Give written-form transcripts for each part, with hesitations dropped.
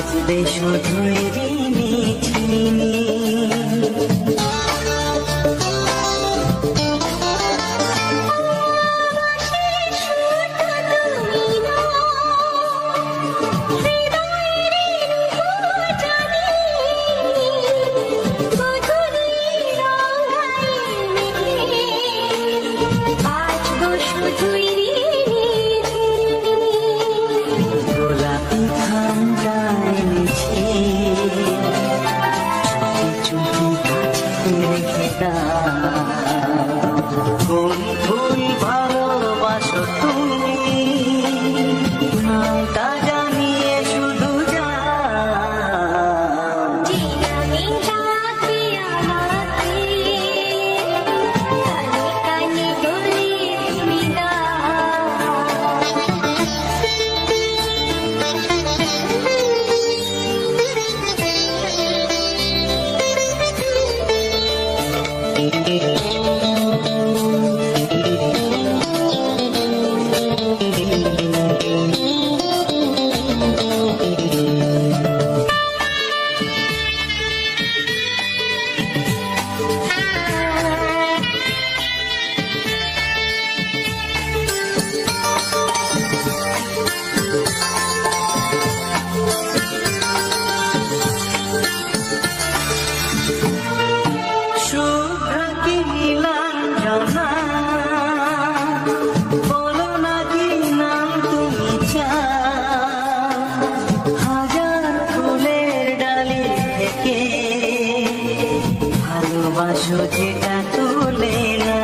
বাজবে শুধুই রিনি ঝিনি। কোন ফুল ভালোবাসো তুমি, নামটা জানিয়ে শুধু ভালোবাসো যেটা তুলে না।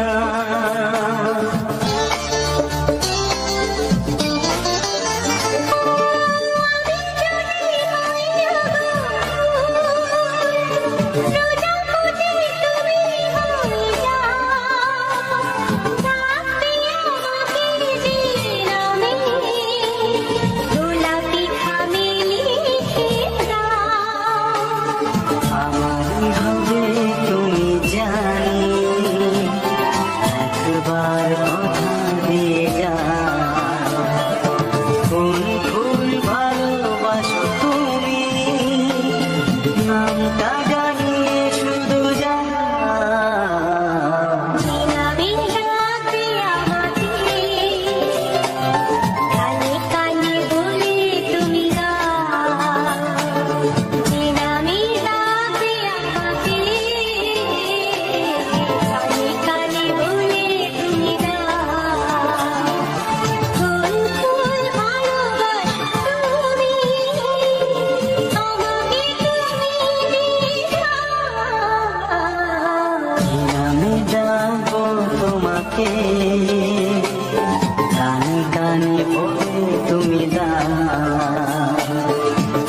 কানে কানে বলে তুমি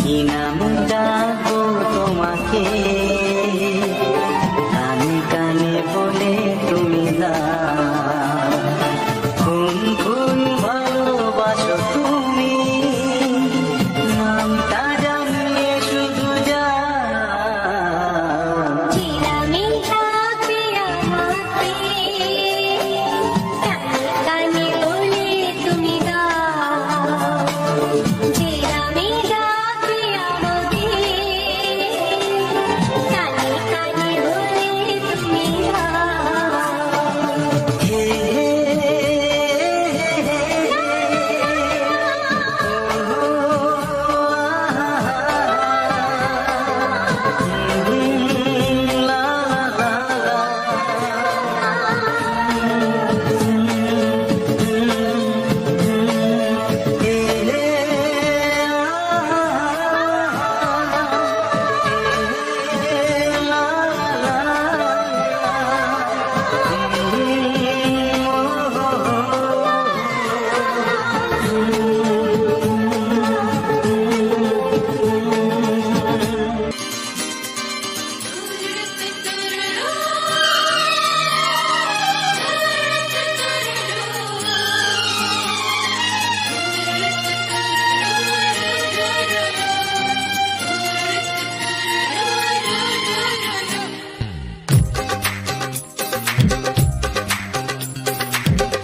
কি নাম ডাকবো তোমাকে, কানে কানে বলে তুমি কোন কোন ভালোবাসো তুমি, নামটা জানিয়ে শুধু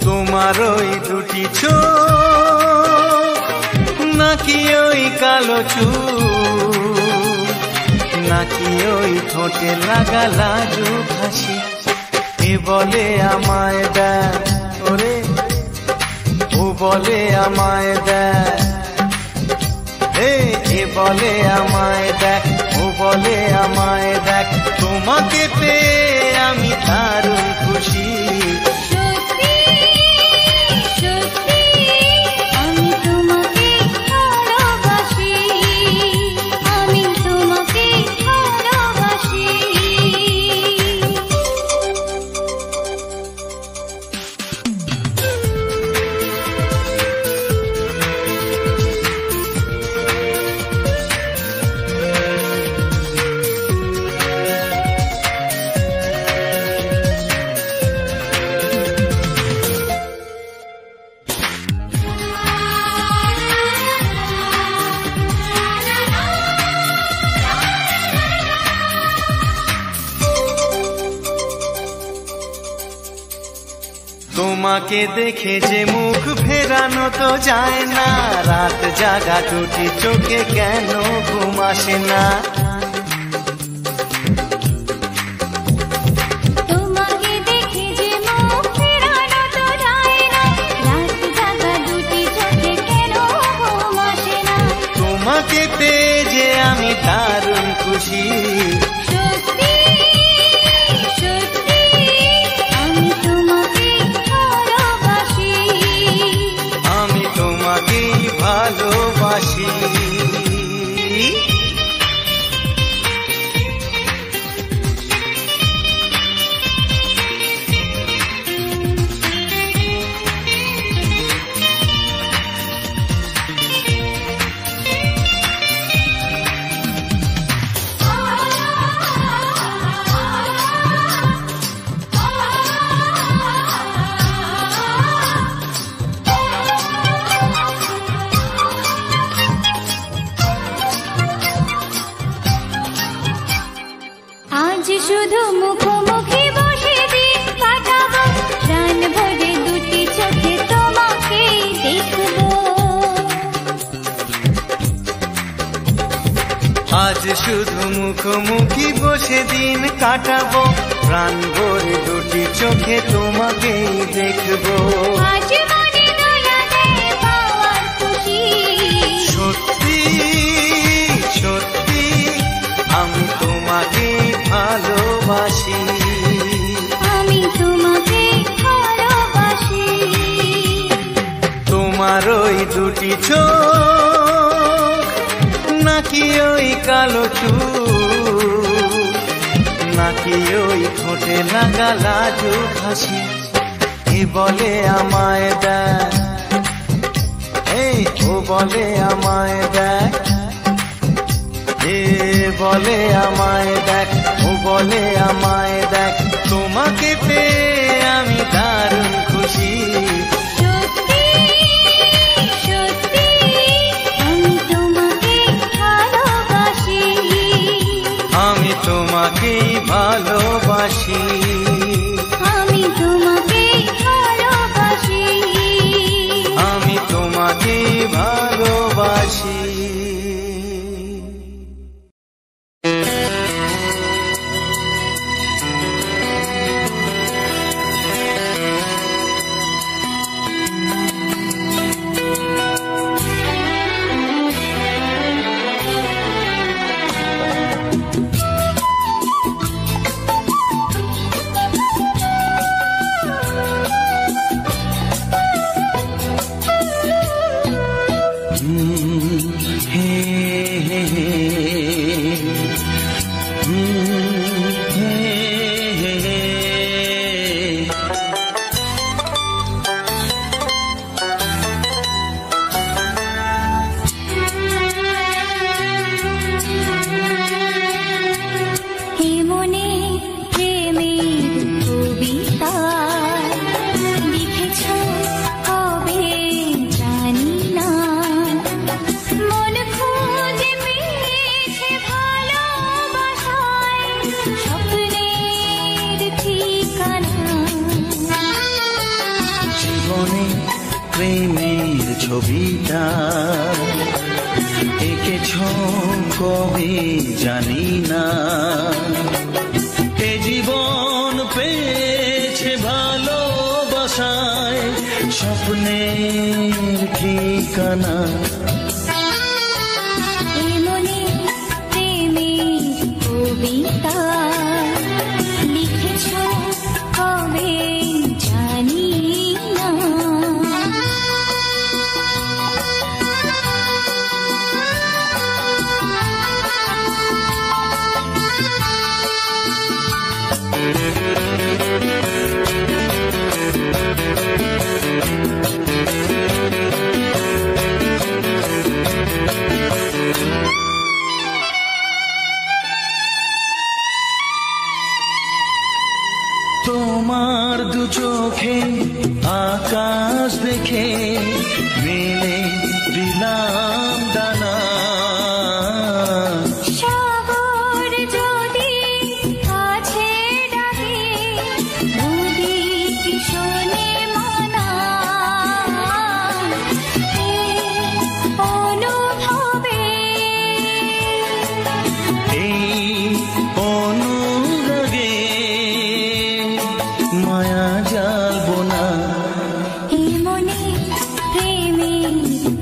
তোমার ওই দুটি চোখ না নাকি ওই কালো চুল, নাকি ওই ঠোঁটে লাগা লাজুক হাসি। এ বলে আমায় দেখ ওরে, ও বলে আমায় দেখ, এ বলে আমায় দেখ, ও বলে আমায় দেখ, তোমাকে পেয়ে আমি দারুণ খুশি। তোমাকে দেখে যে মুখ ফেরানো তো যায় না, রাত জাগা দুটি চোখে কেন ঘুম আসে না। তোমাকে দেখে যে মুখ ফেরানো তো যায় না, রাত জাগা দুটি চোখে কেন ঘুম আসে না। তোমাকে পেয়ে যে আমি দারুণ খুশি। ভালোবাসি শুধু মুখোমুখি বসে দিন কাটাবো, প্রাণ ভরে দুটি চোখে তোমাকে দেখবো। আজ শুধু মুখোমুখি বসে দিন কাটাবো, প্রাণ ভরে দুটি চোখে তোমাকেই দেখবো। আজ মনে দোলাতে পাওয়ার খুশি, সত্যি সত্যি আমি তোমাকে ভালোবাসি। আমি তোমাকে ভালোবাসি। তোমার ওই দুটি চোখ, নাকি ওই কালো চুল, নাকি ওই ঠোঁটে লাগা লাজুক হাসি। এ বলে আমায় দেখ, ও বলে আমায় দেখ, এ বলে আমায় দেখ, ও বলে আমায় দেখ, তোমাকে পেয়ে আমি দারুণ খুশি। সত্যি সত্যি আমি তোমাকে ভালোবাসি। আমি তোমাকেই ভালোবাসি। আমি তোমাকে ভালোবাসি। আমি তোমাকেই ভালোবাসি। ছবিটা এঁকেছ কবে জানি না, এ জীবন পেয়েছে ভালোবাসায় স্বপ্নের ঠিকানা। এমনি প্রেমের কবিতা লিখেছ কবে জানি না। তোমার দু চোখে আকাশ দেখে মেলে দিলাম দানা। সাগর যদি আছে ডাকে নদী কি শোনে মানা, অনুভবে এই অনুরাগে মায়া জ্বালবো না। এমনি প্রেমের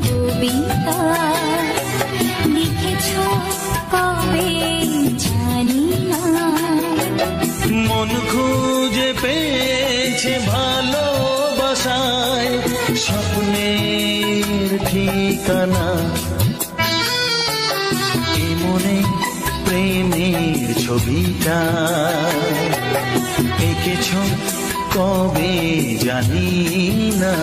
কবিতা লিখেছ কবে জানি না। মন খুঁজে পেয়েছে ভালোবাসায় স্বপ্নের ঠিকানা। এ মনে প্রেমের ছবিটা এঁকেছ কবে জানি না।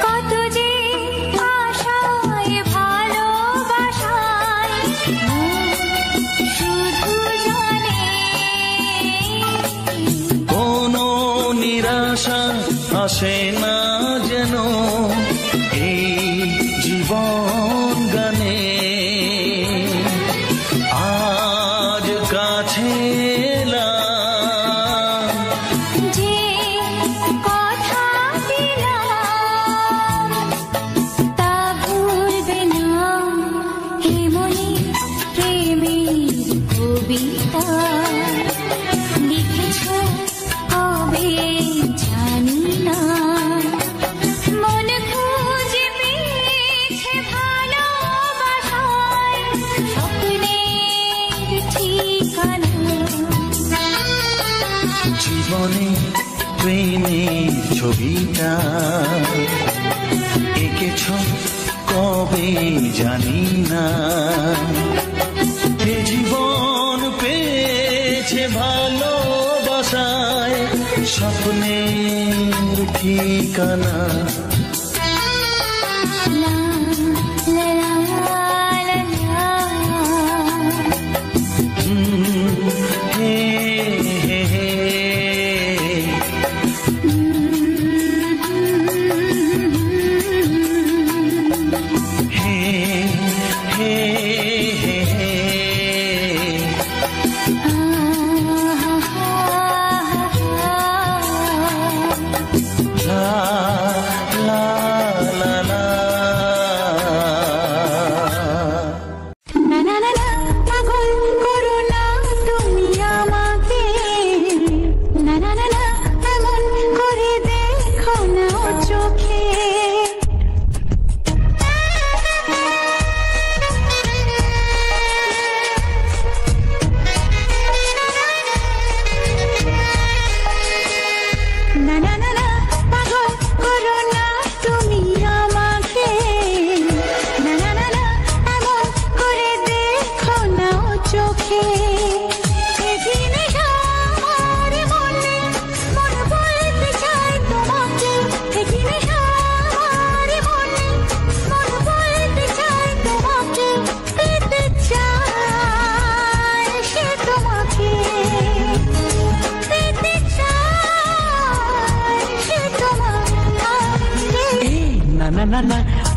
কত যে আশায় ভালোবাসায় শুধু জানে কোনো নিরাশা আসে না যেন এই জীবন গানে। আজ কাছে এলাম যে কথা দিলাম তা ভুলবে না। এমনি প্রেমের কবিতা লিখেছ কবে জানি না। মন খুঁজে পেয়েছে ভালোবাসায় স্বপ্নের ঠিকানা। জীবনে প্রেমের ছবিটা এঁকেছ কবে জানি না। এ জীবন পেয়েছে ভালোবাসায় স্বপ্নের ঠিকানা। লা লা লা লা লা। হে হে হে হে হে হে হে। লা লা লা লা। না না না না, পাগল করো না তুমি আমাকে। না না না না, এমন করে দেখো না চোখে।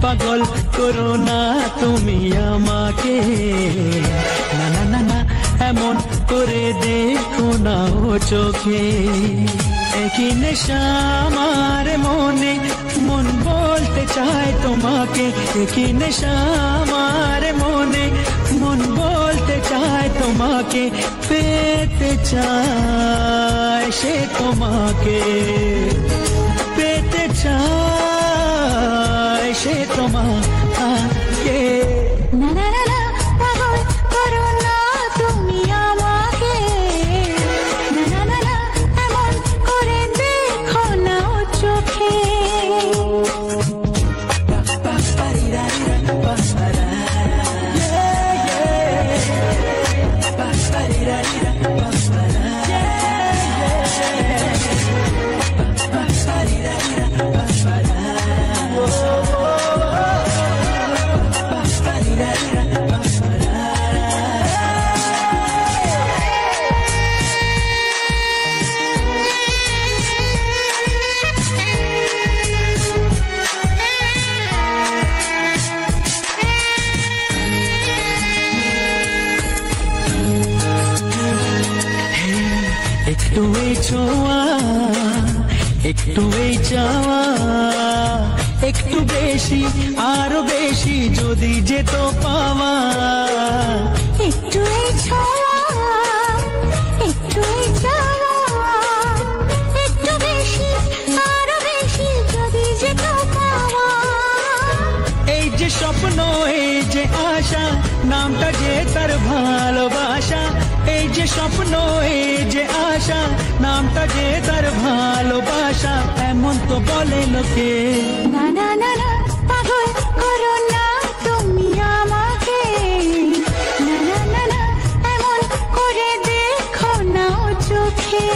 পাগল করো না তুমি আমাকে না না না না এমন করে দেখো না ও চোখে একই নেশা আমার মনে মন বলতে চায় তোমাকে একই নেশা আমার মনে মন বলতে চায় তোমাকে পেতে চায় সে তোমাকে পেতে চায় সে তোমাকে না না না না পাগল করো না তুমি আমাকে না না না না এমন করে দেখো না ও চোখে একটু এই ছোঁয়া একটু এই চাওয়া একটু বেশি আরো বেশি যদি যেত পাওয়া একটু এই ছোঁয়া একটু এই চাওয়া একটু বেশি আরো বেশি যদি যেত পাওয়া এই যে স্বপ্ন এই যে আশা নামটা যে তার ভালোবাসা এই যে স্বপ্ন এই যে আশা নামটা যে তার ভালোবাসা এমন তো বলে লোকে না না না না পাগল করো না তুমি আমাকে না না না না এমন করে দেখো না ও চোখে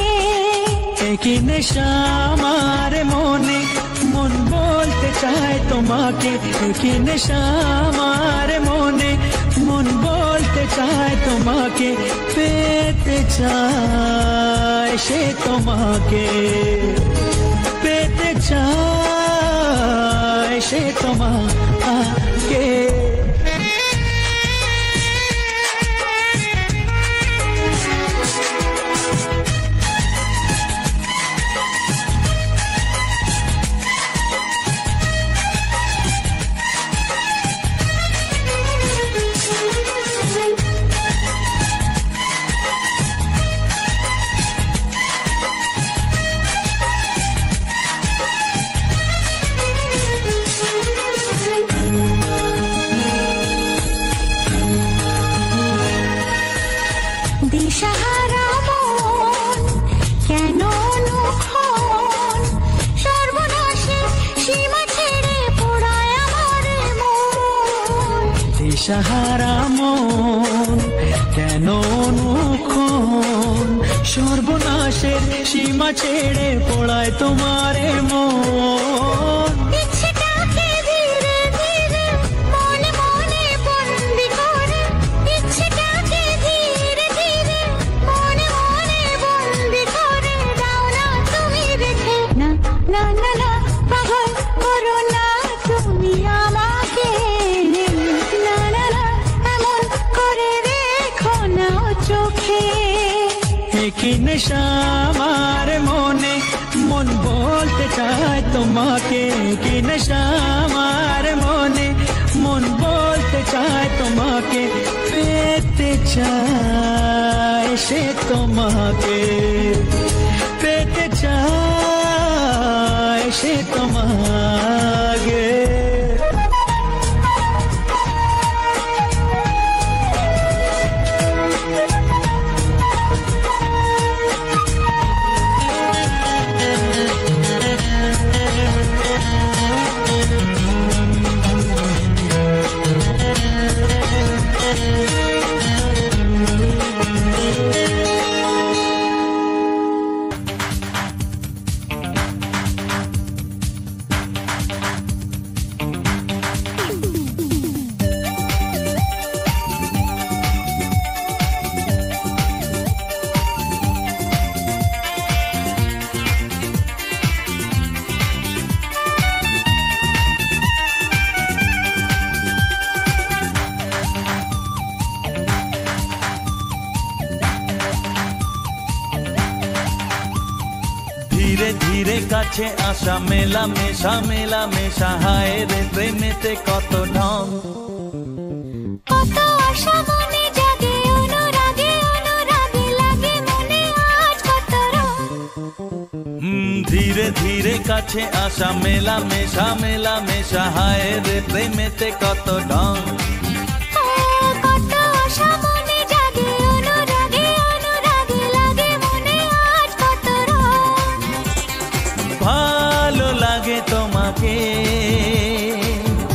একই নেশা আমার মনে মন বলতে চায় তোমাকে একই নেশা আমার মনে মন বলতে চায় তোমাকে পেতে চায় সে তোমাকে পেতে চায় সে তোমাকে দিশাহারা মন কেন অনুক্ষণ সর্বনাশে সীমা ছেড়ে পোড়ায় আমার মন দিশাহারা মন কেন অনুক্ষণ সর্বনাশের সীমা ছেড়ে পড়ায় তোমারে মন ইচ্ছেটাকে ধীরে ধীরে মনে মনে বন্দি করে ইচ্ছেটাকে ধীরে ধীরে মনে মনে বন্দি করে দাও না তুমি রেখে না না না না পাগল করো না তুমি আমাকে না না না এমন করে রেখো না ও চোখে একই নেশা আমার মনে মন বলতে চায় তোমাকে কি নেশা আমার মনে মন বলতে চায় তোমাকে পেতে চায় সে তোমাকে পেতে চায় সে তোমাকে ধীরে ধীরে কাছে আসা মেলা মেশা হায় রে প্রেমেতে কত ঢং কত আশা মনে জাগে অনুরাগে অনুরাগে লাগে মনে আজ কত রং ধীরে ধীরে কাছে আসা মেলা মেশা হায় রে প্রেমেতে কত ঢং কত আশা মনে জাগে অনুরাগে অনুরাগে লাগে মনে আজ কত রং ভালো লাগে তোমাকে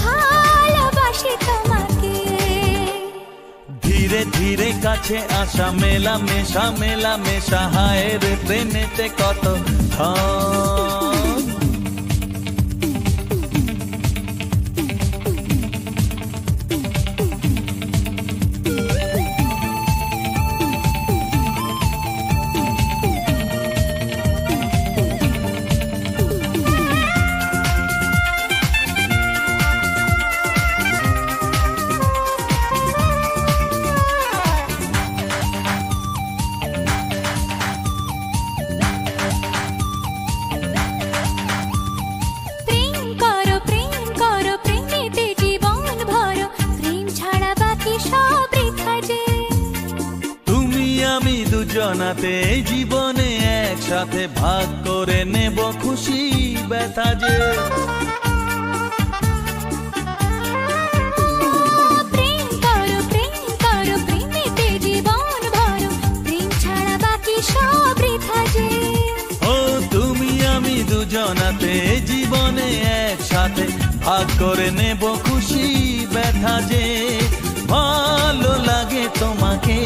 ভালোবাসি তোমাকে ধীরে ধীরে কাছে আসা মেলা মেশা হায় রে প্রেমেতে কত ঢং জনাতে জীবনে একসাথে ভাগ করে নেব খুশি ব্যথা যে প্রেম করো প্রেমেতে জীবন ভরো প্রেম ছাড়া বাকি সব বৃথা যে ও তুমি আমি দুজনাতে জীবনে একসাথে ভাগ করে নেব খুশি ব্যথা যে ভালো লাগে তোমাকে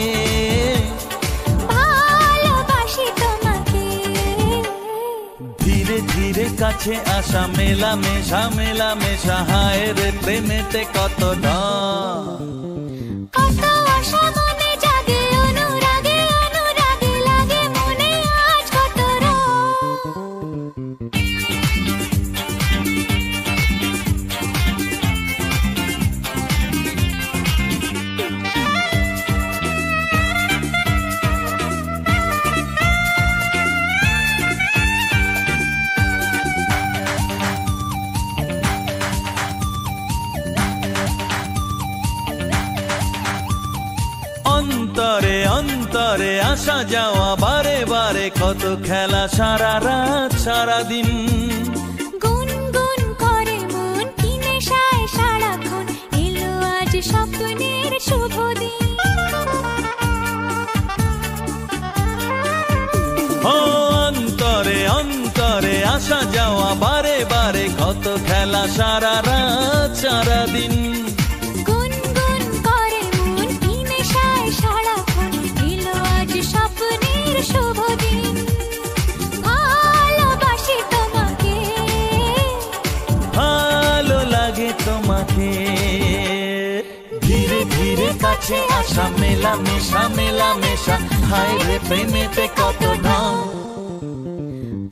ধীরে ধীরে কাছে আসা মেলা মেশা হায় রে প্রেমেতে কত ঢং কত আশা মনে জাগে অনুরাগে অনুরাগে লাগে মনে আজ কত রং অন্তরে অন্তরে আসা যাওয়া বারে বারে কত খেলা সারা রাত সারা দিন গুনগুন করে মন কি নেশায় সারাক্ষণ এলো আজ স্বপ্নের শুভ দিন ও অন্তরে অন্তরে আসা যাওয়া বারে বারে কত খেলা সারা রাত সারা দিন গুনগুন করে মন কি নেশায় সারাক্ষণ এলো আজ স্বপ্নের শুভ দিন ভালোবাসি তোমাকে ভালো লাগে তোমাকে ধীরে ধীরে কাছে আসা মেলা মেশা হায় রে প্রেমেতে কত ঢং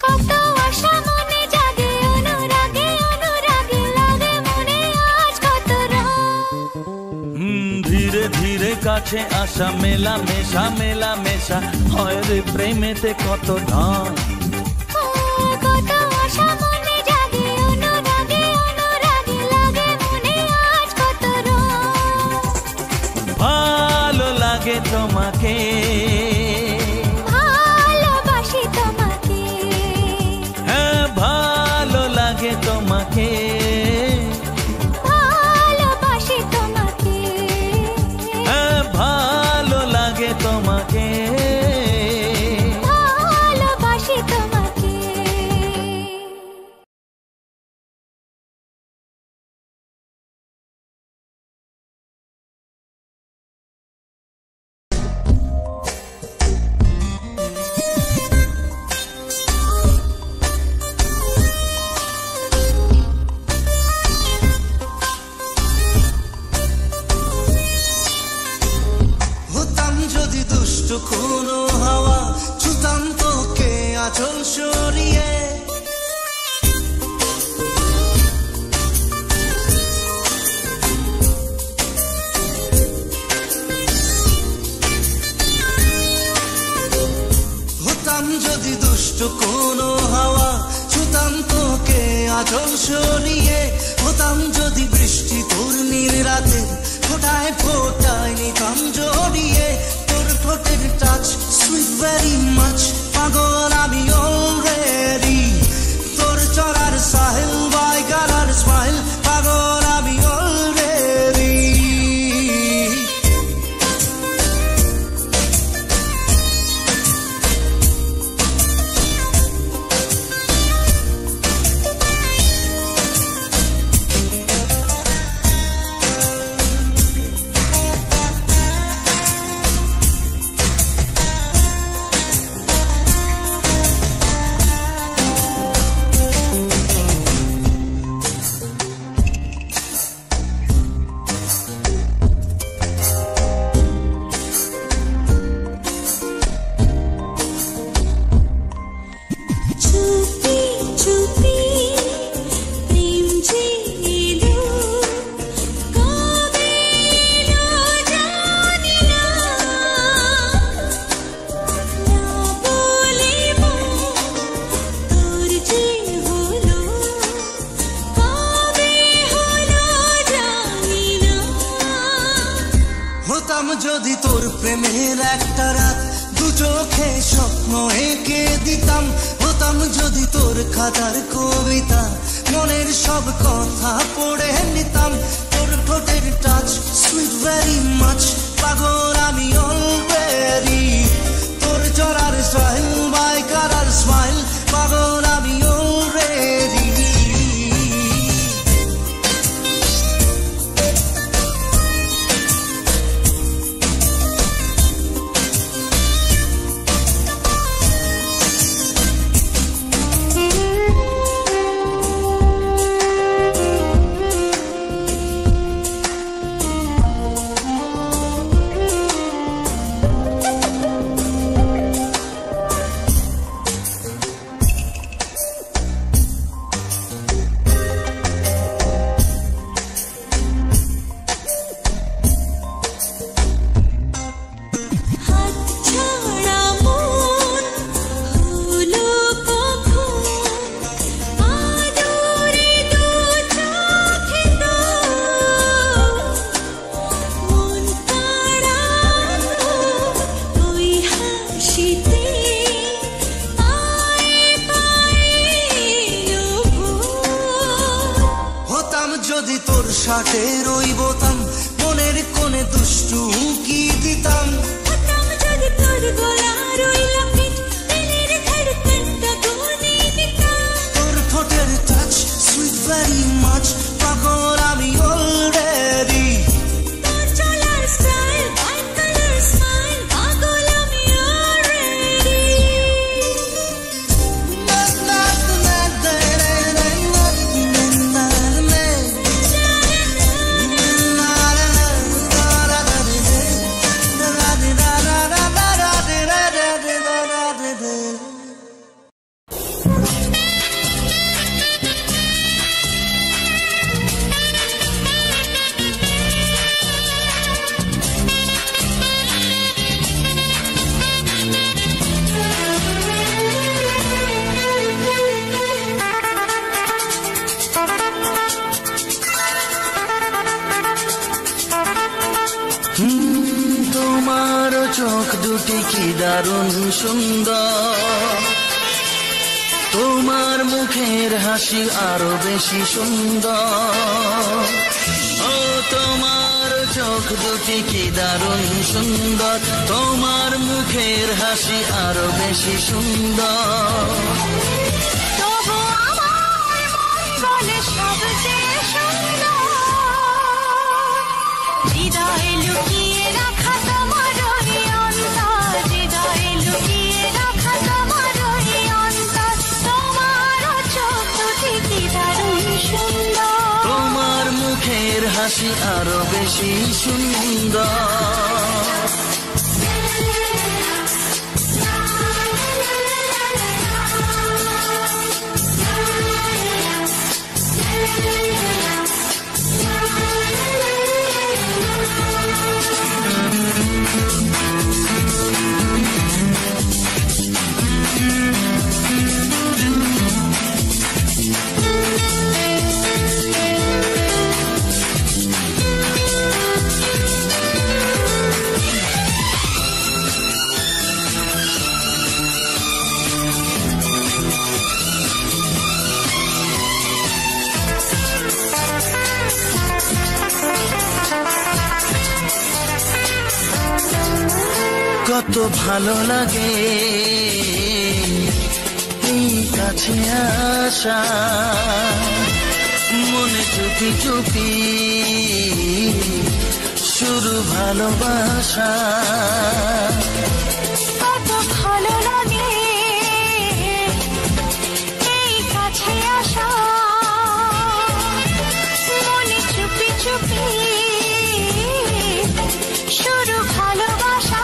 কত আশা মনে জাগে অনুরাগে অনুরাগে লাগে মনে আজ কত রং ধীরে ধীরে কাছে আসা মেলা মেশা হয় রে প্রেমেতে কত ঢং কত আশা মনে জাগে অনুরাগে অনুরাগে লাগে মনে আজ কত রং ভালো লাগে তোমাকে ভালোবাসি তোমাকে হ্যাঁ ভালো লাগে তোমাকে ভালোবাসি তোমাকে হ্যাঁ ভালো লাগে তোমাকে ভালোবাসি তোমাকে হতাম যদি দুষ্ট কোনো হাওয়া ছুতাম তোকে আঁচল সরিয়ে হতাম যদি দুষ্ট কোনো হাওয়া হতাম তোকে আঁচল সরিয়ে, হতাম যদি বৃষ্টি তোর নীল রাতে, ফোটায় ফোটায় নিতাম জড়িয়ে তোর ঠোঁটের টাচ, সুইট ভেরি মাচ। পাগল আমি অলরেডি তোর চড়ার সাহেল, বাই কালার স্মাইল, পাগল আমি অলরেডি। হতাম যদি তোর প্রেমের একটা রাত, দু চোখে স্বপ্ন এঁকে দিতাম, হতাম যদি তোর খাতার কবিতা, মনের সব কথা পড়ে নিতাম, তোর ঠোঁটের টাচ, সুইট ভেরি মাচ। পাগল আমি অলরেডি তোর চড়ার স্টাইল, বাই কালার স্মাইল, পাগল আমি অলরেডি। যদি তোর শার্টের ওই বোতাম, মনের কোণে দুষ্টু কি দিতাম, হতাম যদি তোর গলার ওই লকেট, দিলের ধড়কনটা গুনে দিতাম, তোর ঠোঁটের টাচ, সুইট ভেরি মাচ। পাগল আমি অলরেডি তোর চলার স্টাইল, বাই কালার স্মাইল, পাগল আমি অলরেডি। তোমার চোখ দুটি কি দারুণ সুন্দর, তোমার মুখের হাসি আরো বেশি সুন্দর, ও তোমার চোখ দুটি কি দারুণ সুন্দর, তোমার মুখের হাসি আরো বেশি সুন্দর। তবু আমার মন বলে সবচেয়ে সুন্দর, হৃদয়ে লুকিয়ে রাখা তোমার ওই অন্তর, হৃদয়ে লুকিয়ে রাখা তোমার ওই অন্তর, তোমার চোখ দুটি কি দারুণ সুন্দর, তোমার মুখের হাসি আরো বেশি সুন্দর। কত ভালো লাগে এই কাছে আসা, মনে চুপি চুপি শুরু ভালোবাসা। কত ভালো লাগে এই কাছে আসা, মনে চুপি চুপি শুরু ভালোবাসা।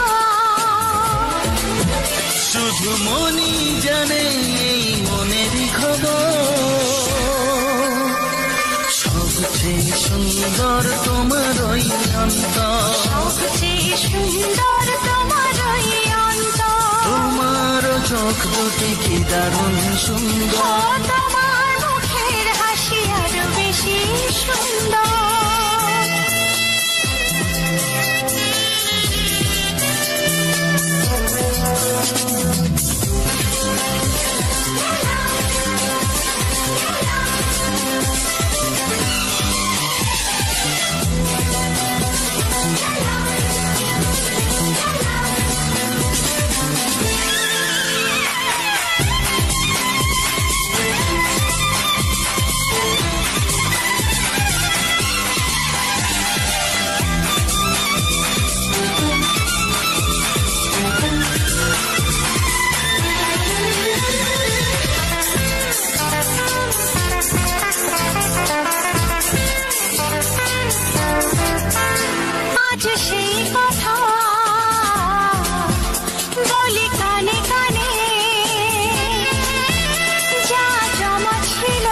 শুধু মনই জানে এই মনেরই খবর, সবচেয়ে সুন্দর তোমার ওই অন্তর, সবচেয়ে সুন্দর তোমার ওই অন্তর। তোমার চোখ দুটি কি দারুণ সুন্দর, তোমার মুখের হাসি আরো বেশি সুন্দর। আজ সেই কথা বলি কানে কানে, যা জমা ছিল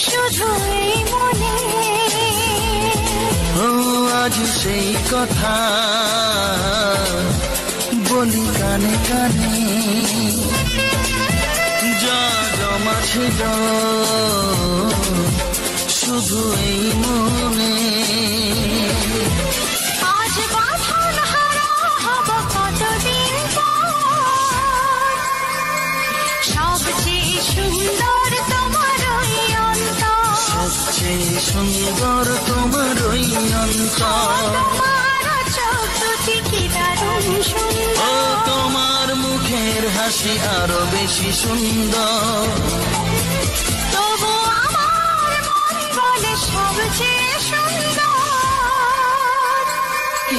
শুধু এই মনে। ও আজ সেই কথা বলি কানে কানে, যা জমা ছিল শুধু এই মনে। আজ বাঁধন হারা হব কতদিন পর, সবচেয়ে সুন্দর তোমার ওই অন্তর, সবচেয়ে সুন্দর তোমার ওই অন্তর। তোমার চোখ দুটি কি দারুণ ও সুন্দর, তোমার মুখের হাসি আরো বেশি সুন্দর। তবু আমার মন বলে সবচেয়ে সুন্দর।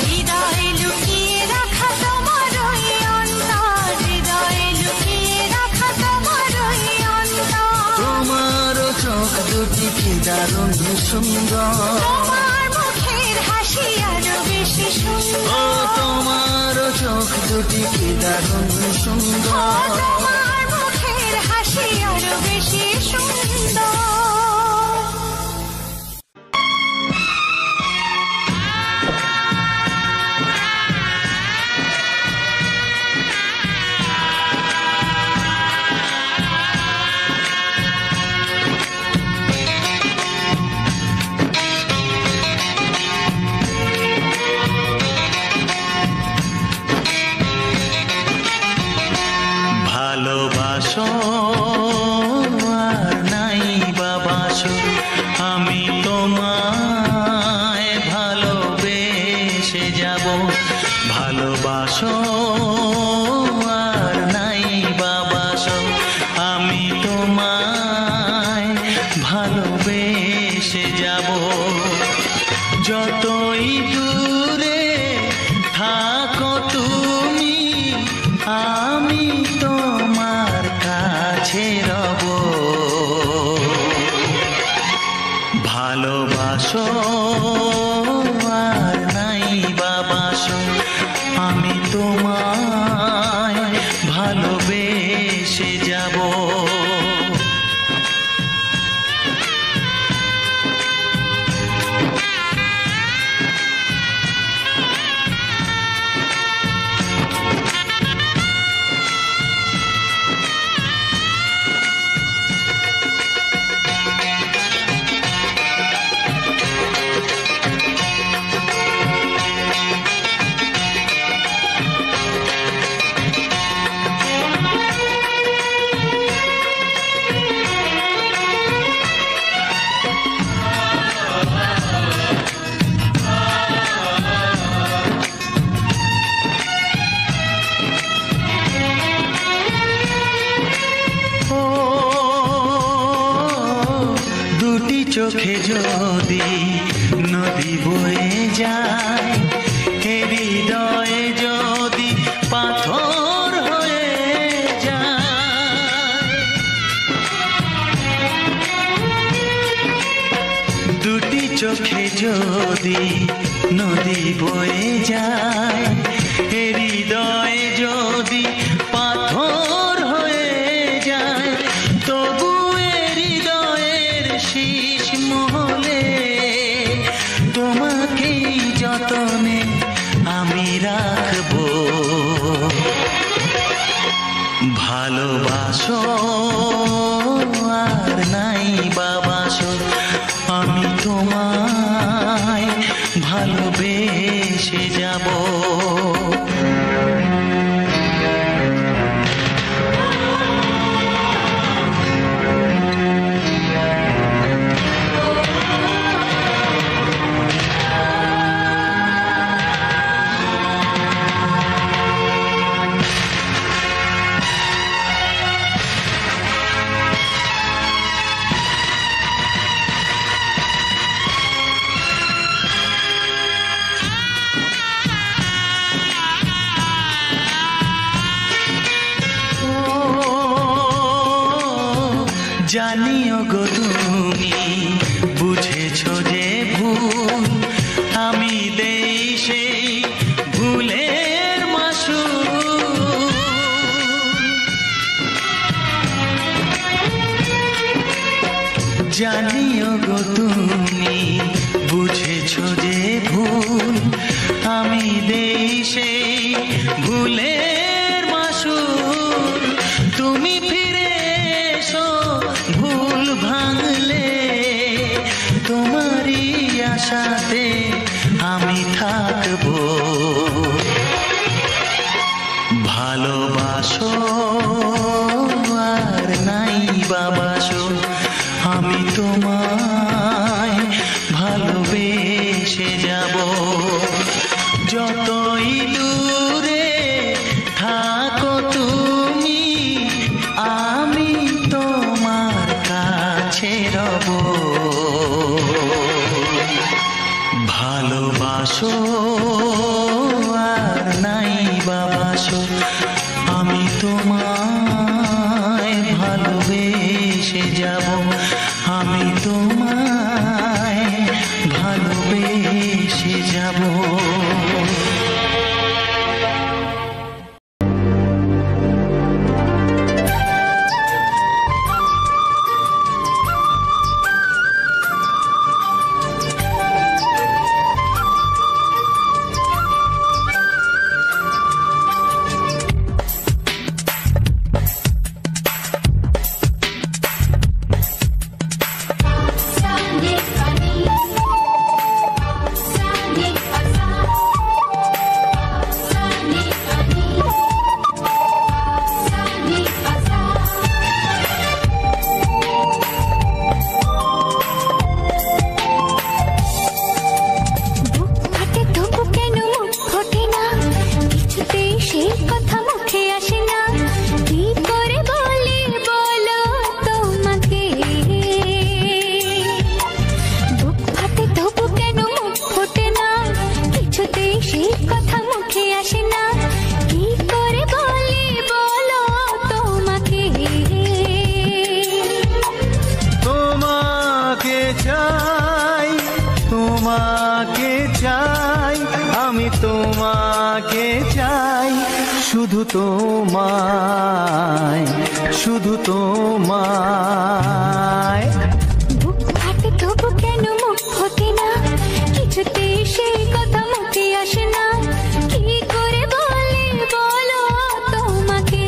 হৃদয়ে লুকিয়ে রাখা তোমার ওই অন্তর, হৃদয়ে লুকিয়ে রাখা তোমার ওই অন্তর। তোমার চোখ দুটি কি দারুণ সুন্দর, তোমার মুখের হাসি আরো বেশি ও সুন্দর, তোমার চোখ দুটি কি দারুণ সুন্দর। তোমার মুখের হাসি আরো বেশি সুন্দর। ভালোবাসো আর নাই বাবাসো, আমি তোমায় ভালোবেসে যাব। ভালোবাসো আর নাই বাবাসো, আমি তোমায় ভালোবেসে যাব। যতই দূরে থাকো তুমি, আমি তোমার কাছে রব। ভালোবাসো আর নাই বাবাসো, আমি তোমায় ভালোবেসে যাব। চোখে যদি নদী বয়ে যায়, হৃদয়ে যদি পাথর হয়ে যায়, দুটি চোখে যদি নদী বয়ে যায়, হৃদয়ে যদি পাথর হয়ে যায়, তবু হৃদয়ের শীষ মহলে তোমাকেই যতনে আমি রাখবো। ভালোবাসো আর নাই বাবাসো, আমি তোমায় ভালোবেসে যাব। জানিও গো তুমি বুঝেছো যে ভুল, আমি দেই সেই ভুলের মাসুল। জানিও গো তুমি বুঝেছো যে ভুল, আমি দেই সেই ভুলের মাসুল। তুমি ফিরে এসো ভুল ভাঙলে, তোমারই আশাতে আমি থাকবো। ভালোবাসো আর নাই বাবাসো, আমি তোমায় ভালোবেসে যাব। যতই দূরে থাকো তুমি, আমি তোমার কাছে রব। ভালোবাসো আর নাই বাবাসো, আমি তোমায় ভালোবেসে যাব। আমি তোমায় ভালোবেসে যাব। তোমাকে চাই, আমি তোমাকে চাই, শুধু তোমায়, শুধু তোমায়। বুক ফাটে তবু কেন মুখ ফোটে না, কিছুতে সেই কথা মুখে আসে না, কি করে বলে বলো তোমাকে।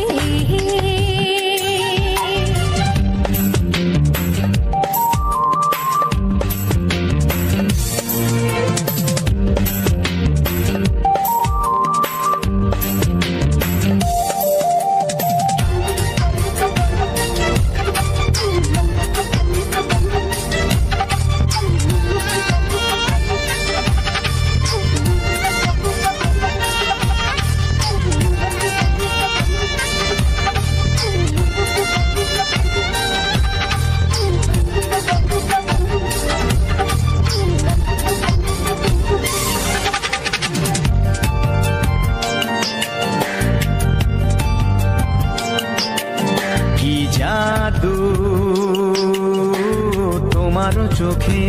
তোমারও চোখে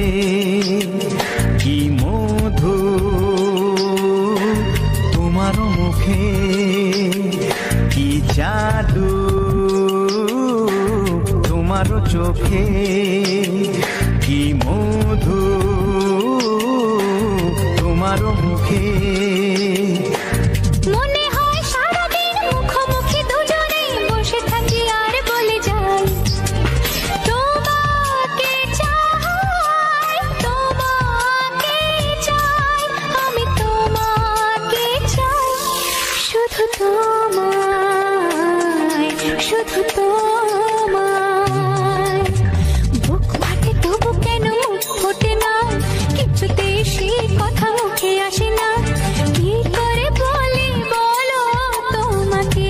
কি মধু, তোমারও মুখে কি জাদু, তোমারও চোখে কি মধু, তোমারও মুখে। মনে হয় সারাদিন মুখোমুখি দুজনে বসে থাকি আর বলে যাই তোমাকে চাই, তোমাকে চাই, আমি তোমাকে চাই, শুধু তোমায়, শুধু তোমায়। বুক ফাটে তবু কেন মুখ ফোটে না, কিছুতেই সেই কথা মুখে আসে না, কি করে বলি বলো তোমাকে।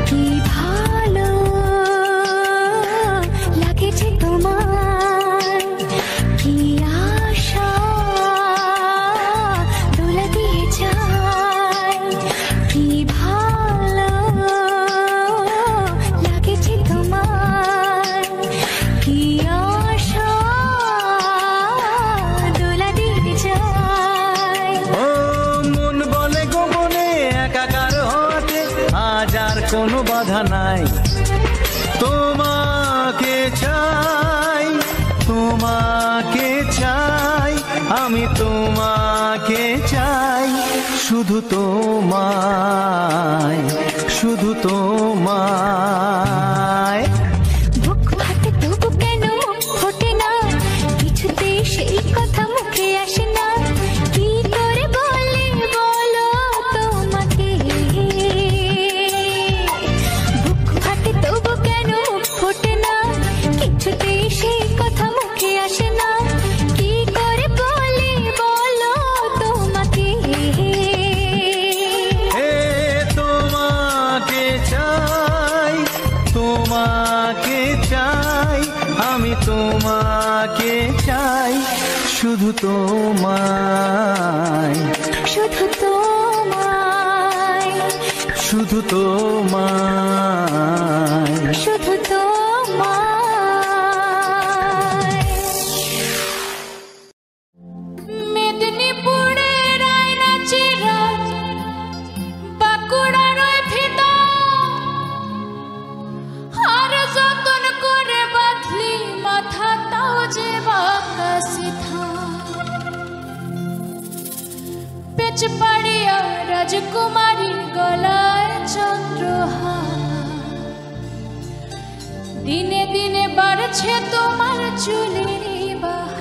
কি ভালো লাগেছে তোমার, কি আশা দোলা দিয়ে যায়, কি ভালো লাগেছে তোমার, কি আশা দোলা দিয়ে যায়। ও মন বলে গোপনে একাকার হতে আজ আর কোনো বাধা নাই, তোমাকে চাই, তোমাকে চাই, আমি তোমাকে চাই, শুধু তোমায়, শুধু তোমায়। বুক ফাটে তবু কেন মুখ ফোটে না, কিছুতেই সেই কথা মুখে আসে না, কি করে বলি বলো তোমাকে। বুক ফাটে তবু কেন মুখ ফোটে না, কিছুতেই সেই কথা মুখে আসে না, কি করে বলি বলো তোমাকে। হে তোমাকে চাই, তোমাকে চাই, আমি তোমাকে চাই, শুধু তোমায়, শুধু তোমায়, শুধু তোমায়। শুধু তোমায়। মেদিনীপুরের আয়না চিরা বাঁকুড়ার ভিতর, আর যতন করে বাঁধলি মাথা তাও যে বাঁকা সিধা, পেচ পাড়িয়া রাজকুমারীর গলায় চন্দ্রহার, দিনে দিনে বাড়ছে তোমার চুলের বাহার।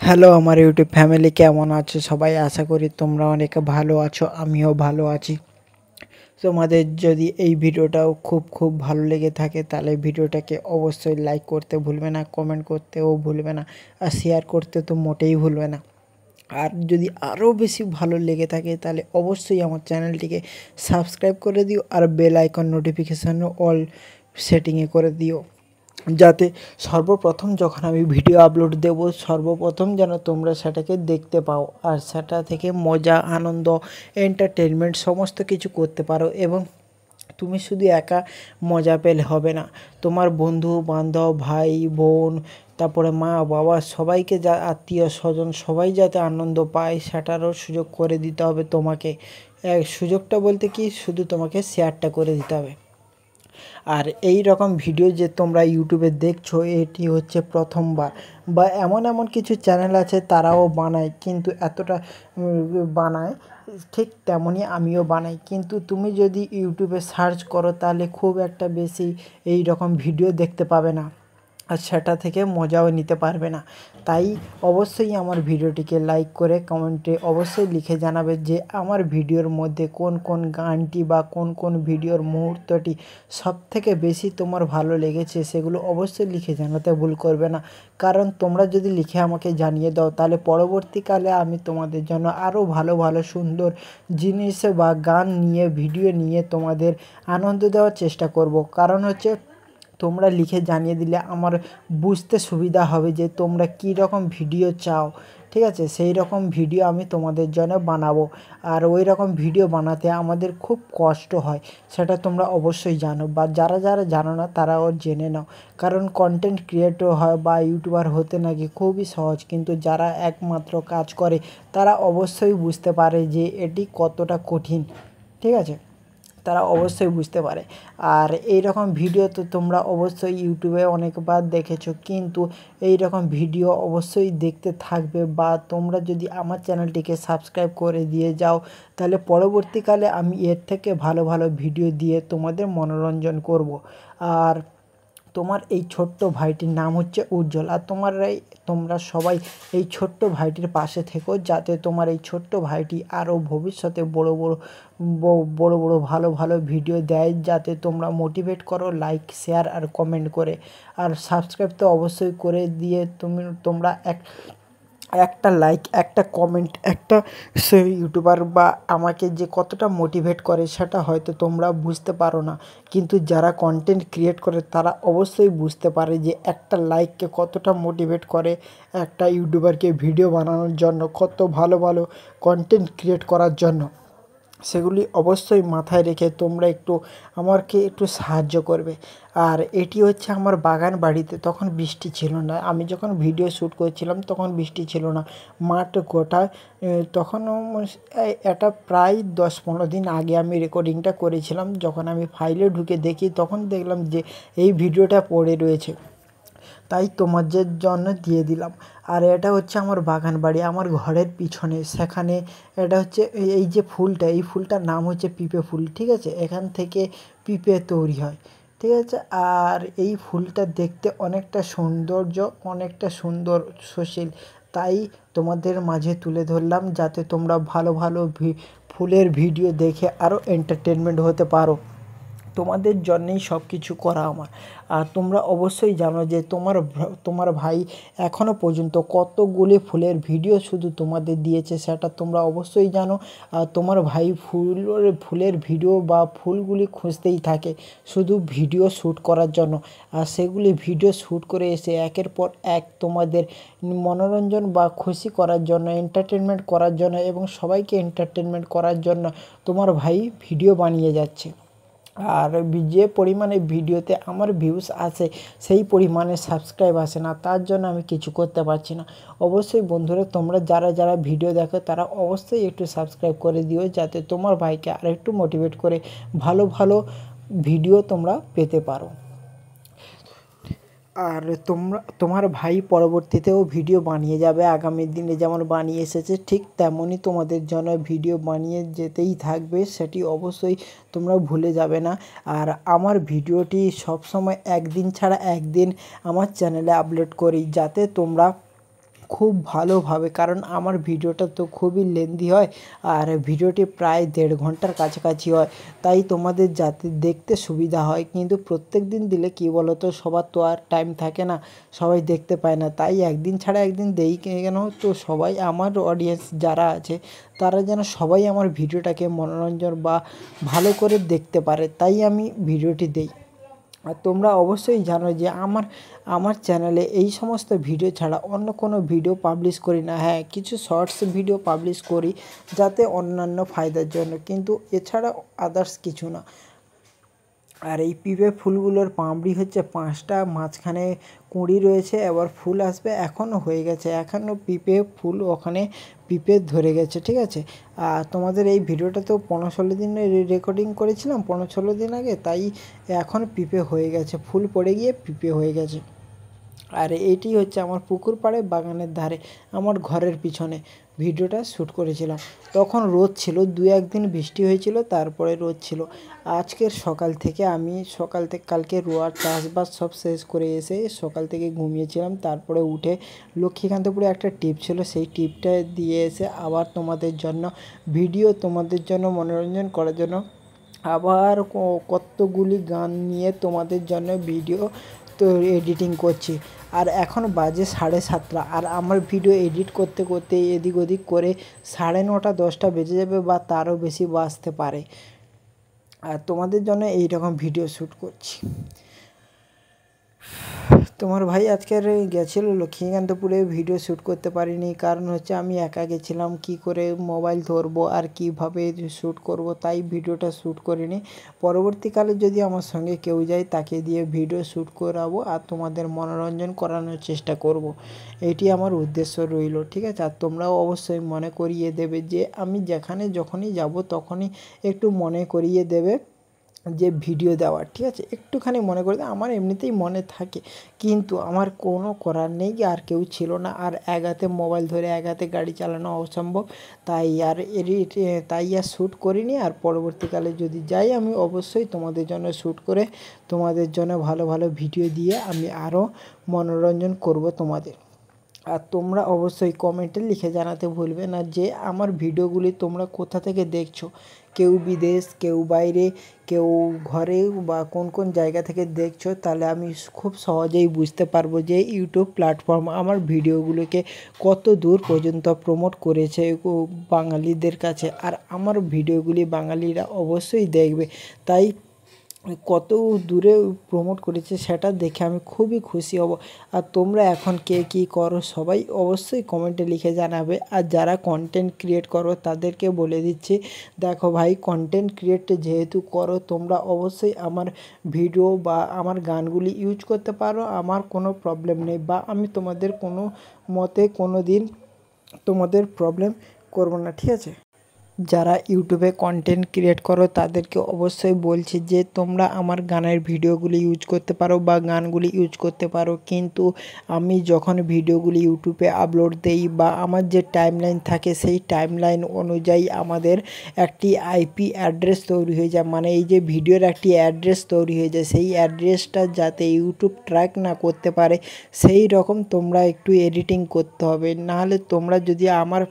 হ্যালো আমার ইউটিউব ফ্যামিলি, কেমন আছো সবাই? আশা করি তোমরা অনেকে ভালো আছো, আমিও ভালো আছি। তোমাদের যদি এই ভিডিওটাও খুব ভালো লেগে থাকে তাহলে ভিডিওটাকে অবশ্যই লাইক করতে ভুলবে না, কমেন্ট করতেও ভুলবে না, আর শেয়ার করতে তো মোটেই ভুলবে না। আর যদি আরও বেশি ভালো লেগে থাকে তাহলে অবশ্যই আমার চ্যানেলটিকে সাবস্ক্রাইব করে দিও, আর বেল আইকন নোটিফিকেশানও অল সেটিংয়ে করে দিও, যাতে সর্বপ্রথম যখন আমি ভিডিও আপলোড দেব সর্বপ্রথম যেন তোমরা সেটাকে দেখতে পাও, আর সেটা থেকে মজা, আনন্দ, এন্টারটেনমেন্ট সমস্ত কিছু করতে পারো। এবং তুমি শুধু একা মজা পেলে হবে না, তোমার বন্ধু বান্ধব, ভাই বোন, তারপরে মা বাবা, সবাইকে যা আত্মীয় স্বজন সবাই যাতে আনন্দ পায় সেটারও সুযোগ করে দিতে হবে তোমাকে। সুযোগটা বলতে কি, শুধু তোমাকে শেয়ারটা করে দিতে হবে। আর এই রকম ভিডিও যে তোমরা ইউটিউবে দেখছো এটি হচ্ছে প্রথমবার, বা এমন কিছু চ্যানেল আছে তারাও বানায় কিন্তু এতটা বানায় ঠিক তেমনই আমিও বানাই, কিন্তু তুমি যদি ইউটিউবে সার্চ করো তাহলে খুব একটা বেশি এই রকম ভিডিও দেখতে পাবে না, আর সেটা থেকে মজাও নিতে পারবে না। তাই অবশ্যই আমার ভিডিওটিকে লাইক করে কমেন্টে অবশ্যই লিখে জানাবে যে আমার ভিডিওর মধ্যে কোন গানটি বা কোন ভিডিওর মুহূর্তটি সবথেকে বেশি তোমার ভালো লেগেছে, সেগুলো অবশ্যই লিখে জানাতে ভুল করবে না। কারণ তোমরা যদি লিখে আমাকে জানিয়ে দাও তাহলে পরবর্তীকালে আমি তোমাদের জন্য আরও ভালো সুন্দর জিনিস বা গান নিয়ে, ভিডিও নিয়ে তোমাদের আনন্দ দেওয়ার চেষ্টা করব। কারণ হচ্ছে তোমরা লিখে জানিয়ে দিলে আমার বুঝতে সুবিধা হবে যে তোমরা কী রকম ভিডিও চাও, ঠিক আছে? সেই রকম ভিডিও আমি তোমাদের জন্য বানাবো। আর ওই রকম ভিডিও বানাতে আমাদের খুব কষ্ট হয়, সেটা তোমরা অবশ্যই জানো, বা যারা জানো না তারাও জেনে নাও। কারণ কন্টেন্ট ক্রিয়েটর হয় বা ইউটিউবার হতে নাকি খুবই সহজ, কিন্তু যারা একমাত্র কাজ করে তারা অবশ্যই বুঝতে পারে যে এটি কতটা কঠিন, ঠিক আছে? তারা অবশ্যই বুঝতে পারে। আর এই রকম ভিডিও তো তোমরা অবশ্যই ইউটিউবে অনেকবার দেখেছো, কিন্তু এই রকম ভিডিও অবশ্যই দেখতে থাকবে, বা তোমরা যদি আমার চ্যানেলটিকে সাবস্ক্রাইব করে দিয়ে যাও তাহলে পরবর্তীকালে আমি এর থেকে ভালো ভিডিও দিয়ে তোমাদের মনোরঞ্জন করব। আর তোমার এই ছোট্ট ভাইটির নাম হচ্ছে উজ্জ্বল, আর তোমরা সবাই এই ছোট্ট ভাইটির পাশে থেকো, যাতে তোমার এই ছোট্ট ভাইটি আরও ভবিষ্যতে বড় ভালো ভিডিও দেয়, যাতে তোমরা মোটিভেট করো লাইক, শেয়ার আর কমেন্ট করে। আর সাবস্ক্রাইব তো অবশ্যই করে দিয়ে তোমরা একটা লাইক, একটা কমেন্ট, একটা সে ইউটিউবার বা আমাকে যে কতটা মোটিভেট করে সেটা হয়তো তোমরা বুঝতে পারো না, কিন্তু যারা কন্টেন্ট ক্রিয়েট করে তারা অবশ্যই বুঝতে পারে যে একটা লাইককে কতটা মোটিভেট করে একটা ইউটিউবারকে ভিডিও বানানোর জন্য, কত ভালো কন্টেন্ট ক্রিয়েট করার জন্য। সেগুলি অবশ্যই মাথায় রেখে তোমরা আমাকে একটু সাহায্য করবে। আর এটি হচ্ছে আমার বাগান বাড়িতে, তখন বৃষ্টি ছিল না, আমি যখন ভিডিও শ্যুট করছিলাম তখন বৃষ্টি ছিল না, মাঠ গোটা। তখনও এটা প্রায় 10-15 দিন আগে আমি রেকর্ডিংটা করেছিলাম। যখন আমি ফাইলে ঢুকে দেখি তখন দেখলাম যে এই ভিডিওটা পড়ে রয়েছে, তাই তোমাদের জন্য দিয়ে দিলাম। আর এটা হচ্ছে আমার বাগান বাড়ি, আমার ঘরের পিছনে, সেখানে এটা হচ্ছে এই যে ফুলটা, এই ফুলটার নাম হচ্ছে পিঁপে ফুল, ঠিক আছে? এখান থেকে পিঁপে তৈরি হয়, ঠিক আছে? আর এই ফুলটা দেখতে অনেকটা সৌন্দর্য, অনেকটা সুন্দর, সুশীল, তাই তোমাদের মাঝে তুলে ধরলাম, যাতে তোমরা ভালো ফুলের ভিডিও দেখে আরও এন্টারটেনমেন্ট হতে পারো। তোমাদের জন্যেই সব কিছু করা আমার। আর তোমরা অবশ্যই জানো যে তোমার ভাই এখনও পর্যন্ত কতগুলি ফুলের ভিডিও শুধু তোমাদের দিয়েছে, সেটা তোমরা অবশ্যই জানো। আর তোমার ভাই ফুলের ভিডিও বা ফুলগুলি খুঁজতেই থাকে শুধু ভিডিও শ্যুট করার জন্য, আর সেগুলি ভিডিও শ্যুট করে এসে একের পর এক তোমাদের মনোরঞ্জন বা খুশি করার জন্য, এন্টারটেনমেন্ট করার জন্য এবং সবাইকে এন্টারটেনমেন্ট করার জন্য তোমার ভাই ভিডিও বানিয়ে যাচ্ছে। আর যে পরিমাণে ভিডিওতে আমার ভিউজ আসে সেই পরিমাণে সাবস্ক্রাইব আসে না, তার জন্য আমি কিছু করতে পারছি না। অবশ্যই বন্ধুরা, তোমরা যারা ভিডিও দেখো তারা অবশ্যই একটু সাবস্ক্রাইব করে দিও, যাতে তোমার ভাইকে আরেকটু মোটিভেট করে ভালো ভিডিও তোমরা পেতে পারো। আর তোমার ভাই পরবর্তীতেও ভিডিও বানিয়ে যাবে, আগামী দিনে যেমন বানিয়ে এসেছে ঠিক তেমনই তোমাদের জন্য ভিডিও বানিয়ে যেতেই থাকবে, সেটি অবশ্যই তোমরা ভুলে যাবে না। আর আমার ভিডিওটি সবসময় একদিন ছাড়া একদিন আমার চ্যানেলে আপলোড করি, যাতে তোমরা খুব ভালোভাবে, কারণ আমার ভিডিওটা তো খুবই লেন্দি হয় আর ভিডিওটি প্রায় 1.5 ঘন্টার কাছাকাছি হয়, তাই তোমাদের যাতে দেখতে সুবিধা হয়। কিন্তু প্রত্যেক দিন দিলে কী বলো তো, সবার তো আর টাইম থাকে না, সবাই দেখতে পায় না, তাই একদিন ছাড়া একদিন দেই কেন, তো সবাই আমার অডিয়েন্স যারা আছে তারা যেন সবাই আমার ভিডিওটাকে মনোরঞ্জন বা ভালো করে দেখতে পারে, তাই আমি ভিডিওটি দেই। আর তোমরা অবশ্যই জানো যে আমার চ্যানেলে এই সমস্ত ভিডিও ছাড়া অন্য কোনো ভিডিও পাবলিশ করি না। হ্যাঁ, কিছু শর্টস ভিডিও পাবলিশ করি যাতে অন্যান্য ফায়দার জন্য, কিন্তু এছাড়া আদার্স কিছু না। আর এই পিঁপে ফুলগুলোর পাপড়ি হচ্ছে 5টা, মাঝখানে কুঁড়ি রয়েছে, এবার ফুল আসবে, এখনও হয়ে গেছে, এখনও পিঁপে ফুল ওখানে পিঁপে ধরে গেছে, ঠিক আছে। আর তোমাদের এই ভিডিওটা তো 15-16 দিনে রেকর্ডিং করেছিলাম, 15-16 দিন আগে, তাই এখন পিঁপে হয়ে গেছে, ফুল পড়ে গিয়ে পিঁপে হয়ে গেছে। আর এইটি হচ্ছে আমার পুকুর পাড়ে বাগানের ধারে আমার ঘরের পিছনে ভিডিওটা শ্যুট করেছিলাম। তখন রোদ ছিল, 2-1 দিন বৃষ্টি হয়েছিল, তারপরে রোদ ছিল। আজকের সকাল থেকে কালকে রোয়ার চাষবাস সব শেষ করে এসে সকাল থেকে ঘুমিয়েছিলাম, তারপরে উঠে লক্ষ্মীকান্তপুরে একটা টিপ ছিল, সেই টিপটা দিয়ে এসে আবার তোমাদের জন্য ভিডিও, তোমাদের জন্য মনোরঞ্জন করার জন্য আবার কতগুলি গান নিয়ে তোমাদের জন্য ভিডিও তো এডিটিং করছি। আর এখন বাজে 7:30, আর আমার ভিডিও এডিট করতে করতে এদিক ওদিক করে 9:30 10টা বেজে যাবে বা তারও বেশি বাজতে পারে। আর তোমাদের জন্য এইরকম ভিডিও শ্যুট করছি। তোমার ভাই আজকের গেছিলো লক্ষ্মীকান্তপুরে, ভিডিও শ্যুট করতে পারিনি, কারণ হচ্ছে আমি একা গেছিলাম, কি করে মোবাইল ধরবো আর কিভাবে শ্যুট করব, তাই ভিডিওটা শ্যুট করিনি। পরবর্তীকালে যদি আমার সঙ্গে কেউ যায় তাকে দিয়ে ভিডিও শ্যুট করাবো আর তোমাদের মনোরঞ্জন করানোর চেষ্টা করব। এটি আমার উদ্দেশ্য রইল, ঠিক আছে। আর তোমরাও অবশ্যই মনে করিয়ে দেবে যে আমি যখনই যাব তখনই একটু মনে করিয়ে দেবে যে ভিডিও দেওয়ার, ঠিক আছে। একটুখানি মনে করে দেয়, আমার এমনিতেই মনে থাকে, কিন্তু আমার কোনো করার নেই, আর কেউ ছিল না, আর এক হাতে মোবাইল ধরে এক হাতে গাড়ি চালানো অসম্ভব, তাই আর শ্যুট করিনি। আর পরবর্তীকালে যদি যাই আমি অবশ্যই তোমাদের জন্য শ্যুট করে তোমাদের জন্য ভালো ভালো ভিডিও দিয়ে আমি আরও মনোরঞ্জন করব তোমাদের। আর তোমরা অবশ্যই কমেন্টে লিখে জানাতে ভুলবে না যে আমার ভিডিওগুলি তোমরা কোথা থেকে দেখছো, কেউ বিদেশ, কেউ বাইরে, কেউ ঘরে, বা কোন কোন জায়গা থেকে দেখছো, তাহলে আমি খুব সহজেই বুঝতে পারবো যে ইউটিউব প্ল্যাটফর্ম আমার ভিডিওগুলোকে কত দূর পর্যন্ত প্রমোট করেছে বাঙালিদের কাছে। আর আমার ভিডিওগুলি বাঙালিরা অবশ্যই দেখবে, তাই কত দূরে প্রমোট করেছে সেটা দেখে আমি খুবই খুশি হব। আর তোমরা এখন কে কী করো সবাই অবশ্যই কমেন্টে লিখে জানাবে। আর যারা কন্টেন্ট ক্রিয়েট করো তাদেরকে বলে দিচ্ছি, দেখো ভাই, কন্টেন্ট ক্রিয়েট যেহেতু করো তোমরা অবশ্যই আমার ভিডিও বা আমার গানগুলি ইউজ করতে পারো, আমার কোনো প্রবলেম নেই, বা আমি তোমাদের কোনো মতে কোনো দিন তোমাদের প্রবলেম করব না, ঠিক আছে। যারা ইউটিউবে কন্টেন্ট ক্রিয়েট করো তাদেরকে অবশ্যই বলছি যে তোমরা আমার গানের ভিডিওগুলি ইউজ করতে পারো বা গানগুলি ইউজ করতে পারো, কিন্তু আমি যখন ভিডিওগুলি ইউটিউবে আপলোড দেই বা আমার যে টাইমলাইন থাকে সেই টাইমলাইন অনুযায়ী আমাদের একটি আইপি অ্যাড্রেস তৈরি হয়ে যায়, মানে এই যে ভিডিওর একটি অ্যাড্রেস তৈরি হয়ে যায়, সেই অ্যাড্রেসটা যাতে ইউটিউব ট্র্যাক না করতে পারে সেই রকম তোমরা একটু এডিটিং করতে হবে। নাহলে তোমরা যদি আমার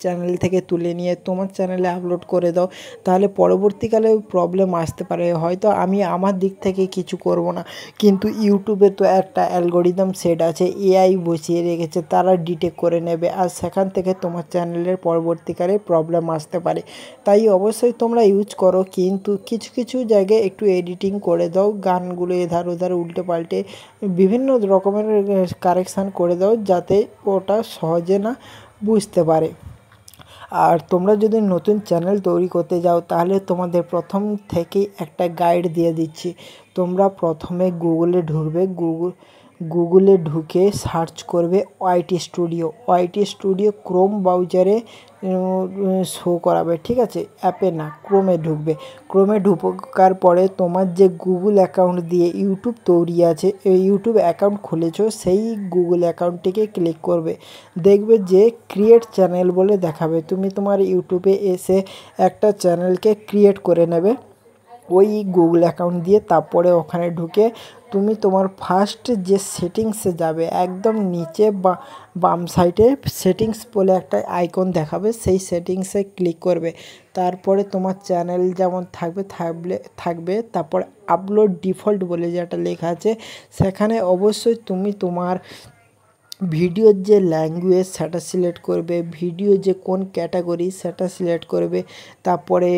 চ্যানেল থেকে তুলে নিয়ে তোমার চ্যানেলে আপলোড করে দাও তাহলে পরবর্তীকালে প্রবলেম আসতে পারে। হয়তো আমি আমার দিক থেকে কিছু করব না, কিন্তু ইউটিউবে তো একটা অ্যালগোরিদম সেট আছে, এআই বসিয়ে রেখেছে, তারা ডিটেক্ট করে নেবে, আর সেখান থেকে তোমার চ্যানেলের পরবর্তীকালে প্রবলেম আসতে পারে। তাই অবশ্যই তোমরা ইউজ করো, কিন্তু কিছু কিছু জায়গায় একটু এডিটিং করে দাও, গানগুলো এধার ওধার উল্টে পাল্টে বিভিন্ন রকমের কারেকশান করে দাও যাতে ওটা সহজে না বুঝতে পারে। আর তোমরা যদি নতুন চ্যানেল তৈরি করতে যাও তাহলে তোমাদের প্রথম থেকেই একটা গাইড দিয়ে দিচ্ছি। তোমরা প্রথমে গুগলে ঢুকবে, গুগলে ঢুকে সার্চ করবে ওয়াইটি স্টুডিও ক্রোম ব্রাউজারে শো করাবে, ঠিক আছে, অ্যাপে না, ক্রোমে ঢুকবে। ক্রোমে ঢুকার পরে তোমার যে গুগল অ্যাকাউন্ট দিয়ে ইউটিউব তৈরি আছে, ইউটিউব অ্যাকাউন্ট খুলেছো, সেই গুগল অ্যাকাউন্টটিকে ক্লিক করবে, দেখবে যে ক্রিয়েট চ্যানেল বলে দেখাবে। তুমি তোমার ইউটিউবে এসে একটা চ্যানেলকে ক্রিয়েট করে নেবে ওই গুগল অ্যাকাউন্ট দিয়ে, তারপরে ওখানে ঢুকে তুমি তোমার ফার্স্ট যে সেটিংসে যাবে একদম নিচে বা বাম সাইডে সেটিংস বলে একটা আইকন দেখাবে, সেই সেটিংসে ক্লিক করবে। তারপরে তোমার চ্যানেল যেমন থাকবে তারপর আপলোড ডিফল্ট বলে যেটা লেখা আছে সেখানে অবশ্যই তুমি তোমার ভিডিওর যে ল্যাঙ্গুয়েজ সেটা সিলেক্ট করবে, ভিডিও যে কোন ক্যাটাগরি সেটা সিলেক্ট করবে। তারপরে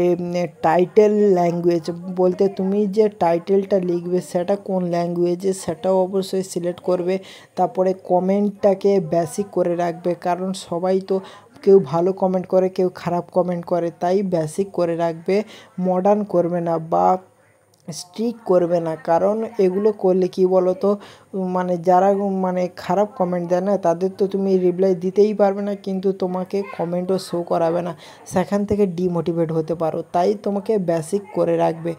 টাইটেল ল্যাঙ্গুয়েজ বলতে তুমি যে টাইটেলটা লিখবে সেটা কোন ল্যাঙ্গুয়েজে সেটাও অবশ্যই সিলেক্ট করবে। তারপরে কমেন্টটাকে বেসিক করে রাখবে, কারণ সবাই তো কেউ ভালো কমেন্ট করে কেউ খারাপ কমেন্ট করে, তাই বেসিক করে রাখবে। মডার্ন করবে না বা স্ট্রিক করবে না, কারণ এগুলো করলে কি বলো তো মানে যারা মানে খারাপ কমেন্ট দেয় না তাদের তো তুমি রিপ্লাই দিতেই পারবে না, কিন্তু তোমাকে কমেন্টও শো করাবে না, সেখান থেকে ডিমোটিভেট হতে পারো। তাই তোমাকে বেসিক করে রাখবে।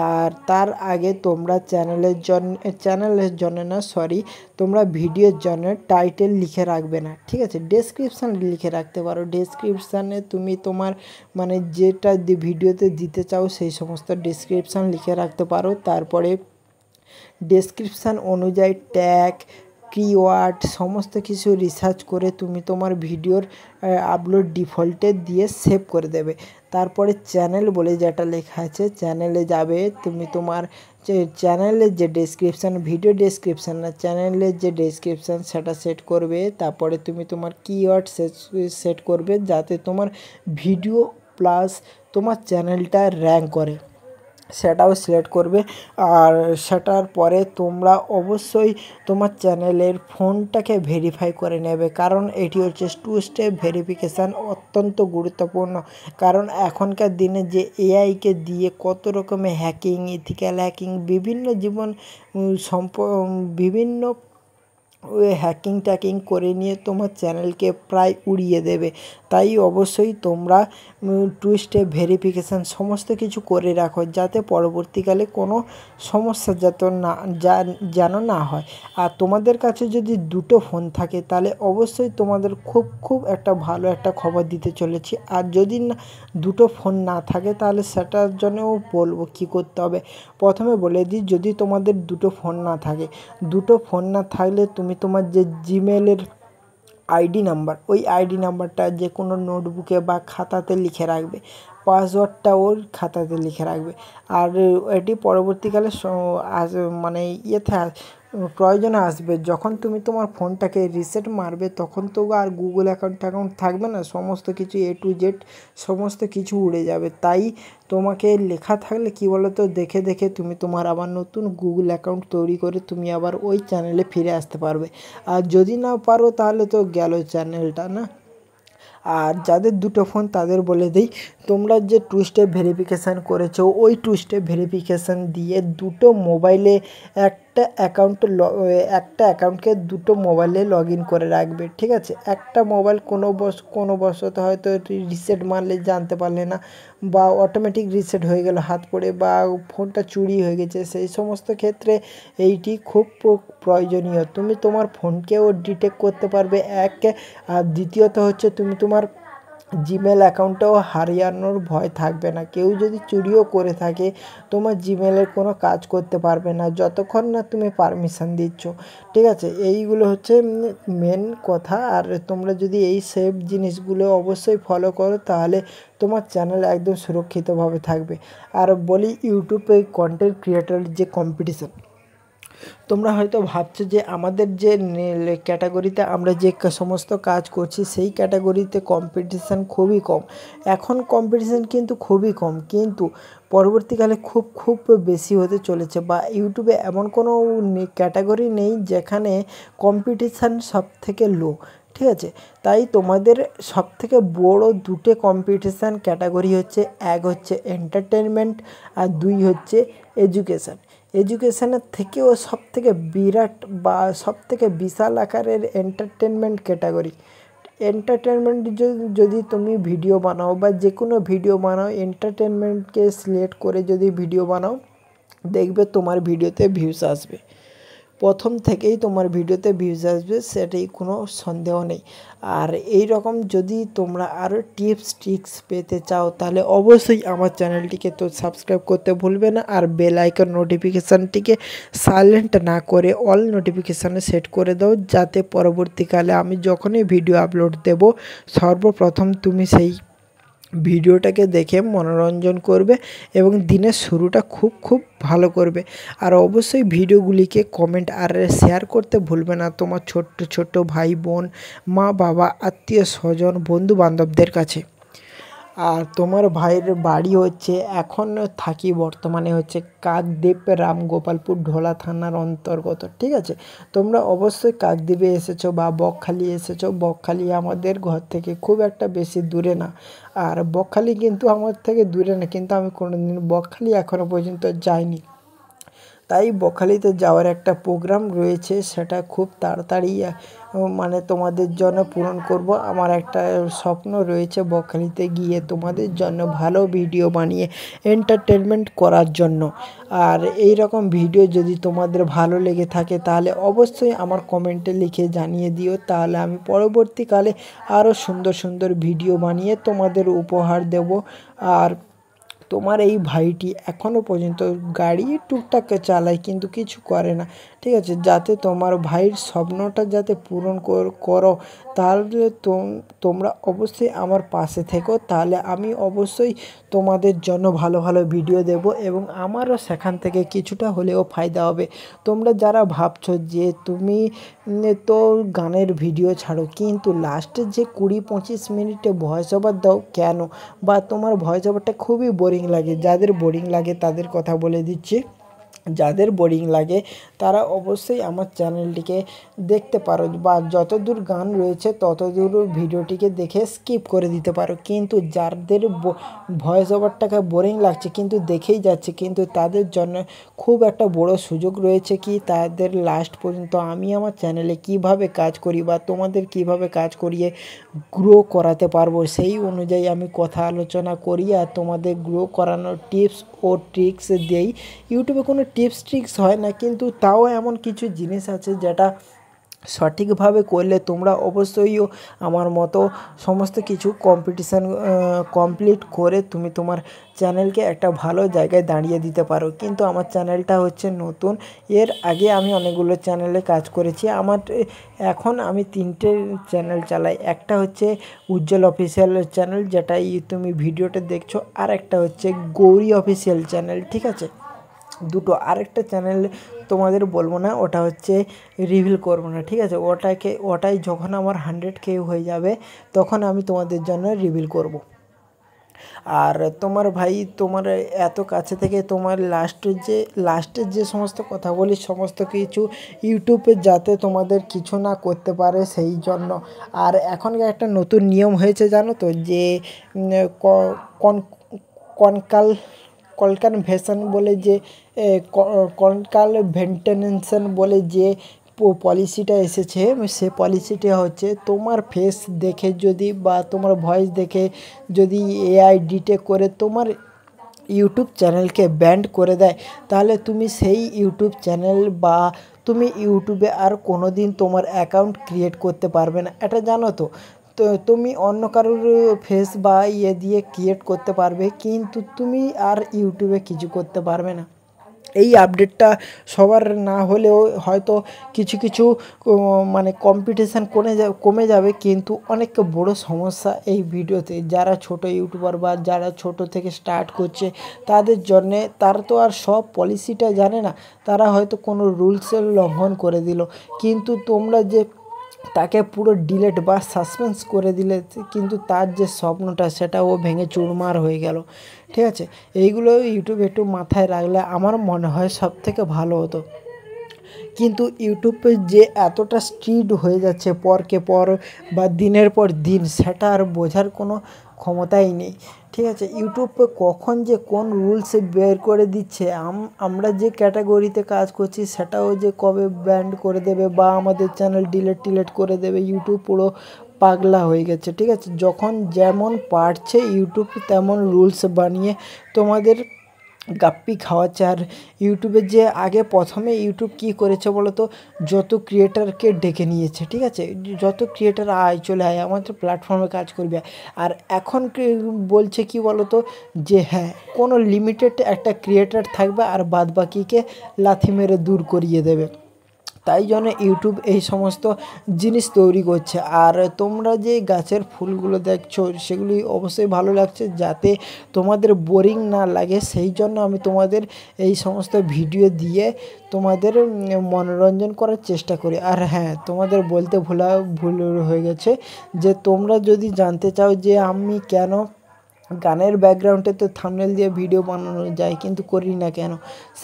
আর তার আগে তোমরা চ্যানেলের জন্য না তোমরা ভিডিওর জন্য টাইটেল লিখে রাখবে না, ঠিক আছে। ডেসক্রিপশান লিখে রাখতে পারো, ডেসক্রিপশানে তুমি তোমার মানে যেটা ভিডিওতে দিতে চাও সেই সমস্ত ডেসক্রিপশান লিখে রাখতে পারো। তারপরে ডেসক্রিপশান অনুযায়ী ট্যাগ কিওয়ার্ড সমস্ত কিছু রিসার্চ করে তুমি তোমার ভিডিওর আপলোড ডিফল্টে দিয়ে সেভ করে দেবে। তারপরে চ্যানেল বলে যেটা লেখা আছে চ্যানেলে যাবে, তুমি তোমার চ্যানেলের যে ডেসক্রিপশান ভিডিও ডেসক্রিপশান না চ্যানেলের যে ডেসক্রিপশান সেটা সেট করবে। তারপরে তুমি তোমার কিওয়ার্ড সেট করবে যাতে তোমার ভিডিও প্লাস তোমার চ্যানেলটা র্যাঙ্ক করে, সেটাও সিলেক্ট করবে। আর সেটার পরে তোমরা অবশ্যই তোমার চ্যানেলের ফোনটাকে ভেরিফাই করে নেবে, কারণ এটি হচ্ছে 2 স্টেপ ভেরিফিকেশান, অত্যন্ত গুরুত্বপূর্ণ। কারণ এখনকার দিনে যে এআইকে দিয়ে কত রকমের হ্যাকিং ইথিক্যাল হ্যাকিং বিভিন্ন হ্যাকিং ট্যাকিং করে নিয়ে তোমার চ্যানেলকে প্রায় উড়িয়ে দেবে। তাই অবশ্যই তোমরা 2 স্টেপ ভেরিফিকেশান সমস্ত কিছু করে রাখো, যাতে পরবর্তীকালে কোনো সমস্যা যেন না হয়। আর তোমাদের কাছে যদি 2টো ফোন থাকে তাহলে অবশ্যই তোমাদের খুব একটা ভালো একটা খবর দিতে চলেছি। আর যদি না 2টো ফোন না থাকে তাহলে সেটার জন্যও বলবো কী করতে হবে। প্রথমে বলে দিই, যদি তোমাদের 2টো ফোন না থাকে, 2টো ফোন না থাকলে তুমি তোমার যে জিমেলের আইডি নাম্বার, ওই আইডি নাম্বারটা যে কোনো নোটবুকে বা খাতাতে লিখে রাখবে, পাসওয়ার্ডটা ওর খাতাতে লিখে রাখবে। আর এটি পরবর্তীকালে মানে প্রয়োজনে আসবে, যখন তুমি তোমার ফোনটাকে রিসেট মারবে তখন তো আর গুগল অ্যাকাউন্ট থাকবে না, সমস্ত কিছু A to Z সমস্ত কিছু উড়ে যাবে। তাই তোমাকে লেখা থাকলে কি বলো তো দেখে তুমি তোমার আবার নতুন গুগল অ্যাকাউন্ট তৈরি করে তুমি আবার ওই চ্যানেলে ফিরে আসতে পারবে। আর যদি না পারো তাহলে তো গেল চ্যানেলটা না। আর যাদের 2টো ফোন তাদের বলে দিই, তোমরা যে 2 স্টেপ ভেরিফিকেশান করেছো ওই 2 স্টেপ ভেরিফিকেশান দিয়ে 2টো মোবাইলে একটা অ্যাকাউন্টকে 2টো মোবাইলে লগ ইন করে রাখবে, ঠিক আছে। একটা মোবাইল কোনো বশত হয়তো রিসেট মারলে জানতে পারলে না, বা অটোমেটিক রিসেট হয়ে গেল হাত পড়ে, বা ফোনটা চুরি হয়ে গেছে, সেই সমস্ত ক্ষেত্রে এইটি খুব প্রয়োজনীয়। তুমি তোমার ফোনকেও ডিটেক্ট করতে পারবে আর দ্বিতীয়ত হচ্ছে তুমি তোমার জিমেল অ্যাকাউন্টটাও হারিয়ানোর ভয় থাকবে না। কেউ যদি চুরিও করে থাকে তোমার জিমেলের কোনো কাজ করতে পারবে না যতক্ষণ না তুমি পারমিশন দিচ্ছ, ঠিক আছে। এইগুলো হচ্ছে মেন কথা। আর তোমরা যদি এই সেভ জিনিসগুলো অবশ্যই ফলো করো তাহলে তোমার চ্যানেল একদম সুরক্ষিতভাবে থাকবে। আর বলি, ইউটিউবে কন্টেন্ট ক্রিয়েটর যে কম্পিটিশান, তোমরা হয়তো ভাবছো যে আমাদের যে ক্যাটাগরিতে আমরা যে সমস্ত কাজ করছি সেই ক্যাটাগরিতে কম্পিটিশান খুবই কম। এখন কম্পিটিশান কিন্তু খুবই কম, কিন্তু পরবর্তীকালে খুব বেশি হতে চলেছে। বা ইউটিউবে এমন কোনো ক্যাটাগরি নেই যেখানে কম্পিটিশান সবথেকে লো, ঠিক আছে। তাই তোমাদের সবথেকে বড় 2টে কম্পিটিশান ক্যাটাগরি হচ্ছে, এক হচ্ছে এন্টারটেনমেন্ট আর 2 হচ্ছে এডুকেশানের থেকেও সবথেকে বিরাট বা সবথেকে বিশাল আকারের এন্টারটেনমেন্ট ক্যাটাগরি। এন্টারটেনমেন্ট যদি তুমি ভিডিও বানাও বা যে কোনো ভিডিও বানাও, এন্টারটেনমেন্টকে সিলেক্ট করে যদি ভিডিও বানাও দেখবে তোমার ভিডিওতে ভিউস আসবে। প্রথম থেকেই তোমার ভিডিওতে ভিউজ আসবে, সেটাই কোনো সন্দেহ নেই। আর এই রকম যদি তোমরা আরও টিপস ট্রিক্স পেতে চাও তাহলে অবশ্যই আমার চ্যানেলটিকে তো সাবস্ক্রাইব করতে ভুলবে না, আর বেল আইকন নোটিফিকেশানটিকে সাইলেন্ট না করে অল নোটিফিকেশানে সেট করে দাও, যাতে পরবর্তীকালে আমি যখনই ভিডিও আপলোড দেব সর্বপ্রথম তুমি সেই ভিডিওটাকে দেখে মনোরঞ্জন করবে এবং দিনের শুরুটা খুব ভালো করবে। আর অবশ্যই ভিডিওগুলিকে কমেন্ট আর শেয়ার করতে ভুলবে না তোমার ছোট্ট ভাই বোন, মা বাবা, আত্মীয় স্বজন, বন্ধু বান্ধবদের কাছে। আর তোমার ভাইয়ের বাড়ি হচ্ছে, এখন থাকি বর্তমানে হচ্ছে কাকদ্বীপ, রামগোপালপুর, ঢোলা থানার অন্তর্গত। ঠিক আছে, তোমরা অবশ্যই কাকদ্বীপে এসেছো বা বকখালি এসেছো। বকখালি আমাদের ঘর থেকে খুব একটা বেশি দূরে না, আর বকখালি কিন্তু আমার থেকে দূরে না, কিন্তু আমি কোনোদিন বকখালি এখনও পর্যন্ত যাইনি। তাই বকখালিতে যাওয়ার একটা প্রোগ্রাম রয়েছে, সেটা খুব তাড়াতাড়ি মানে তোমাদের জন্য পূরণ করব। আমার একটা স্বপ্ন রয়েছে বকখালিতে গিয়ে তোমাদের জন্য ভালো ভিডিও বানিয়ে এন্টারটেনমেন্ট করার জন্য। আর এই রকম ভিডিও যদি তোমাদের ভালো লেগে থাকে তাহলে অবশ্যই আমার কমেন্টে লিখে জানিয়ে দিও, তাহলে আমি পরবর্তীকালে আরও সুন্দর ভিডিও বানিয়ে তোমাদের উপহার দেব। আর তোমার এই ভাইটি এখনও পর্যন্ত গাড়ি টুকটাক চালায়, কিন্তু কিছু করে না। ঠিক আছে, যাতে তোমার ভাইয়ের স্বপ্নটা যাতে পূরণ করো, তাহলে তোমরা অবশ্যই আমার পাশে থেকো, তাহলে আমি অবশ্যই তোমাদের জন্য ভালো ভিডিও দেব এবং আমারও সেখান থেকে কিছুটা হলেও ফায়দা হবে। তোমরা যারা ভাবছো যে তুমি তো গানের ভিডিও ছাড়ো, কিন্তু লাস্টে যে 20-25 মিনিটে ভয়েস ওভার দাও কেন, বা তোমার ভয়েস ওভারটা খুবই বোরিং লাগে। যাদের বোরিং লাগে তাদের কথা বলে দিচ্ছি, যাদের বোরিং লাগে তারা অবশ্যই আমার চ্যানেলটিকে দেখতে পারো, বা যতদূর গান রয়েছে ততদূর ভিডিওটিকে দেখে স্কিপ করে দিতে পারো। কিন্তু যাদের ভয়েস ওভারটাকে বোরিং লাগছে কিন্তু দেখেই যাচ্ছে, কিন্তু তাদের জন্য খুব একটা বড় সুযোগ রয়েছে কি, তাদের লাস্ট পর্যন্ত আমি আমার চ্যানেলে কিভাবে কাজ করি বা তোমাদের কিভাবে কাজ করিয়ে গ্রো করাতে পারবো, সেই অনুযায়ী আমি কথা আলোচনা করি আর তোমাদের গ্রো করানোর টিপস ও ট্রিক্স দেই। ইউটিউবে কোনো টিপস ট্রিক্স হয় না, কিন্তু তাও এমন কিছু জিনিস আছে যেটা সঠিকভাবে করলে তোমরা অবশ্যইও আমার মতো সমস্ত কিছু কম্পিটিশান কমপ্লিট করে তুমি তোমার চ্যানেলকে একটা ভালো জায়গায় দাঁড়িয়ে দিতে পারো। কিন্তু আমার চ্যানেলটা হচ্ছে নতুন, এর আগে আমি অনেকগুলো চ্যানেলে কাজ করেছি। এখন আমি 3টে চ্যানেল চালাই। একটা হচ্ছে উজ্জ্বল অফিসিয়াল চ্যানেল, যেটাই তুমি ভিডিওটা দেখছো, আর একটা হচ্ছে গৌরী অফিসিয়াল চ্যানেল। ঠিক আছে, দুটো। আরেকটা চ্যানেল তোমাদের বলবো না, ওটা হচ্ছে রিভিল করবো না। ঠিক আছে, ওটাই যখন আমার 100K হয়ে যাবে তখন আমি তোমাদের জন্য রিভিল করব। আর তোমার ভাই তোমার এত কাছে থেকে তোমার লাস্টের যে সমস্ত কথা বলি সমস্ত কিছু ইউটিউবে যাতে তোমাদের কিছু না করতে পারে সেই জন্য। আর এখনকার একটা নতুন নিয়ম হয়েছে জানো তো, যে কনকালভেশন বলে যে কনকালভেন্টেনশন বলে যে পলিসিটা এসেছে, সে পলিসিটা হচ্ছে তোমার ফেস দেখে যদি বা তোমার ভয়েস দেখে যদি এআই ডিটেক্ট করে তোমার ইউটিউব চ্যানেলকে ব্যান্ড করে দেয়, তাহলে তুমি সেই ইউটিউব চ্যানেল বা তুমি ইউটিউবে আর কোনো দিন তোমার অ্যাকাউন্ট ক্রিয়েট করতে পারবে না। এটা জানো তো? তো তুমি অন্য কারোর ফেস বা দিয়ে ক্রিয়েট করতে পারবে, কিন্তু তুমি আর ইউটিউবে কিছু করতে পারবে না। এই আপডেটটা সবার না হলেও হয়তো কিছু মানে কম্পিটিশান কমে যাবে, কিন্তু অনেক বড় সমস্যা এই ভিডিওতে। যারা ছোট ইউটিউবার বা যারা ছোট থেকে স্টার্ট করছে তাদের জন্যে, তারা তো আর সব পলিসিটা জানে না, তারা হয়তো কোনো রুলসের লঙ্ঘন করে দিল, কিন্তু তোমরা যে তাকে পুরো ডিলেট বা সাসপেন্স করে দিলে, কিন্তু তার যে স্বপ্নটা সেটা ও ভেঙে চুরমার হয়ে গেল। ঠিক আছে, এইগুলো ইউটিউব একটু মাথায় রাখলে আমার মনে হয় সবথেকে ভালো হতো। কিন্তু ইউটিউবে যে এতটা স্ট্রিক্ট হয়ে যাচ্ছে পরকে পর বা দিনের পর দিন, সেটা আর বোঝার কোনো ক্ষমতাই নেই। ঠিক আছে, ইউটিউবে কখন যে কোন রুলস বের করে দিচ্ছে, আমরা যে ক্যাটাগরিতে কাজ করছি সেটাও যে কবে ব্যান্ড করে দেবে বা আমাদের চ্যানেল ডিলেট করে দেবে, ইউটিউব পুরো পাগলা হয়ে গেছে। ঠিক আছে, যখন যেমন পারছে ইউটিউব তেমন রুলস বানিয়ে তোমাদের গাপ্পি খাওয়াচ্ছে। আর ইউটিউবের যে আগে প্রথমে ইউটিউব কী করেছে বলো তো, যত ক্রিয়েটারকে ডেকে নিয়েছে, ঠিক আছে, যত ক্রিয়েটার আয় চলে আয় আমাদের প্ল্যাটফর্মে কাজ করবে। আর এখন বলছে কি বলো তো, যে হ্যাঁ কোনো লিমিটেড একটা ক্রিয়েটার থাকবে আর বাদবাকিকে লাথি মেরে দূর করিয়ে দেবে। তাই জন্য ইউটিউব এই সমস্ত জিনিস তৈরি করছে। আর তোমরা যে গাছের ফুলগুলো দেখছো সেগুলি অবশ্যই ভালো লাগছে, যাতে তোমাদের বোরিং না লাগে সেই জন্য আমি তোমাদের এই সমস্ত ভিডিও দিয়ে তোমাদের মনোরঞ্জন করার চেষ্টা করি। আর হ্যাঁ, তোমাদের বলতে ভুল হয়ে গেছে যে তোমরা যদি জানতে চাও যে আমি কেন গানের ব্যাকগ্রাউন্ডে তো থাম্বনেল দিয়ে ভিডিও বানানো যায় কিন্তু করি না কেন,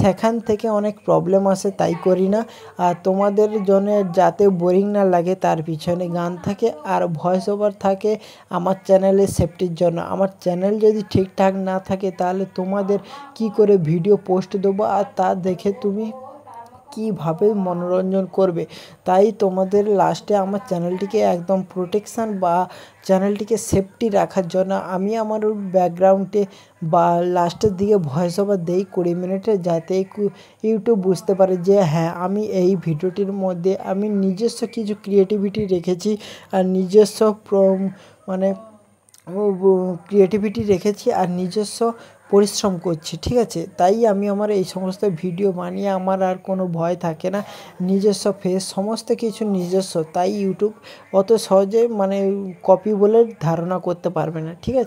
সেখান থেকে অনেক প্রবলেম আসে তাই করি না। আর তোমাদের জন্য যাতে বোরিং না লাগে তার পিছনে গান থাকে আর ভয়েস ওভার থাকে আমার চ্যানেলের সেফটির জন্য। আমার চ্যানেল যদি ঠিকঠাক না থাকে তাহলে তোমাদের কি করে ভিডিও পোস্ট দেবো আর তা দেখে তুমি কীভাবে মনোরঞ্জন করবে। তাই তোমাদের লাস্টে আমার চ্যানেলটিকে একদম প্রোটেকশান বা চ্যানেলটিকে সেফটি রাখার জন্য আমি আমার ব্যাকগ্রাউন্ডে বা লাস্টের দিকে ভয়েস ওভার দেই 20 মিনিটে, যাতে ইউটিউব বুঝতে পারে যে হ্যাঁ আমি এই ভিডিওটির মধ্যে আমি নিজস্ব কিছু ক্রিয়েটিভিটি রেখেছি আর নিজস্ব ক্রিয়েটিভিটি রেখেছি আর নিজস্ব পরিশ্রম করছি, ঠিক আছে। তাই আমি আমার এই সমস্ত ভিডিও বানিয়ে আমার আর কোনো ভয় থাকে না, নিজস্ব ফেস সমস্ত কিছু নিজস্ব। তাই ইউটিউব অত সহজে কপি বলে ধারণা করতে পারবে না, ঠিক আছে।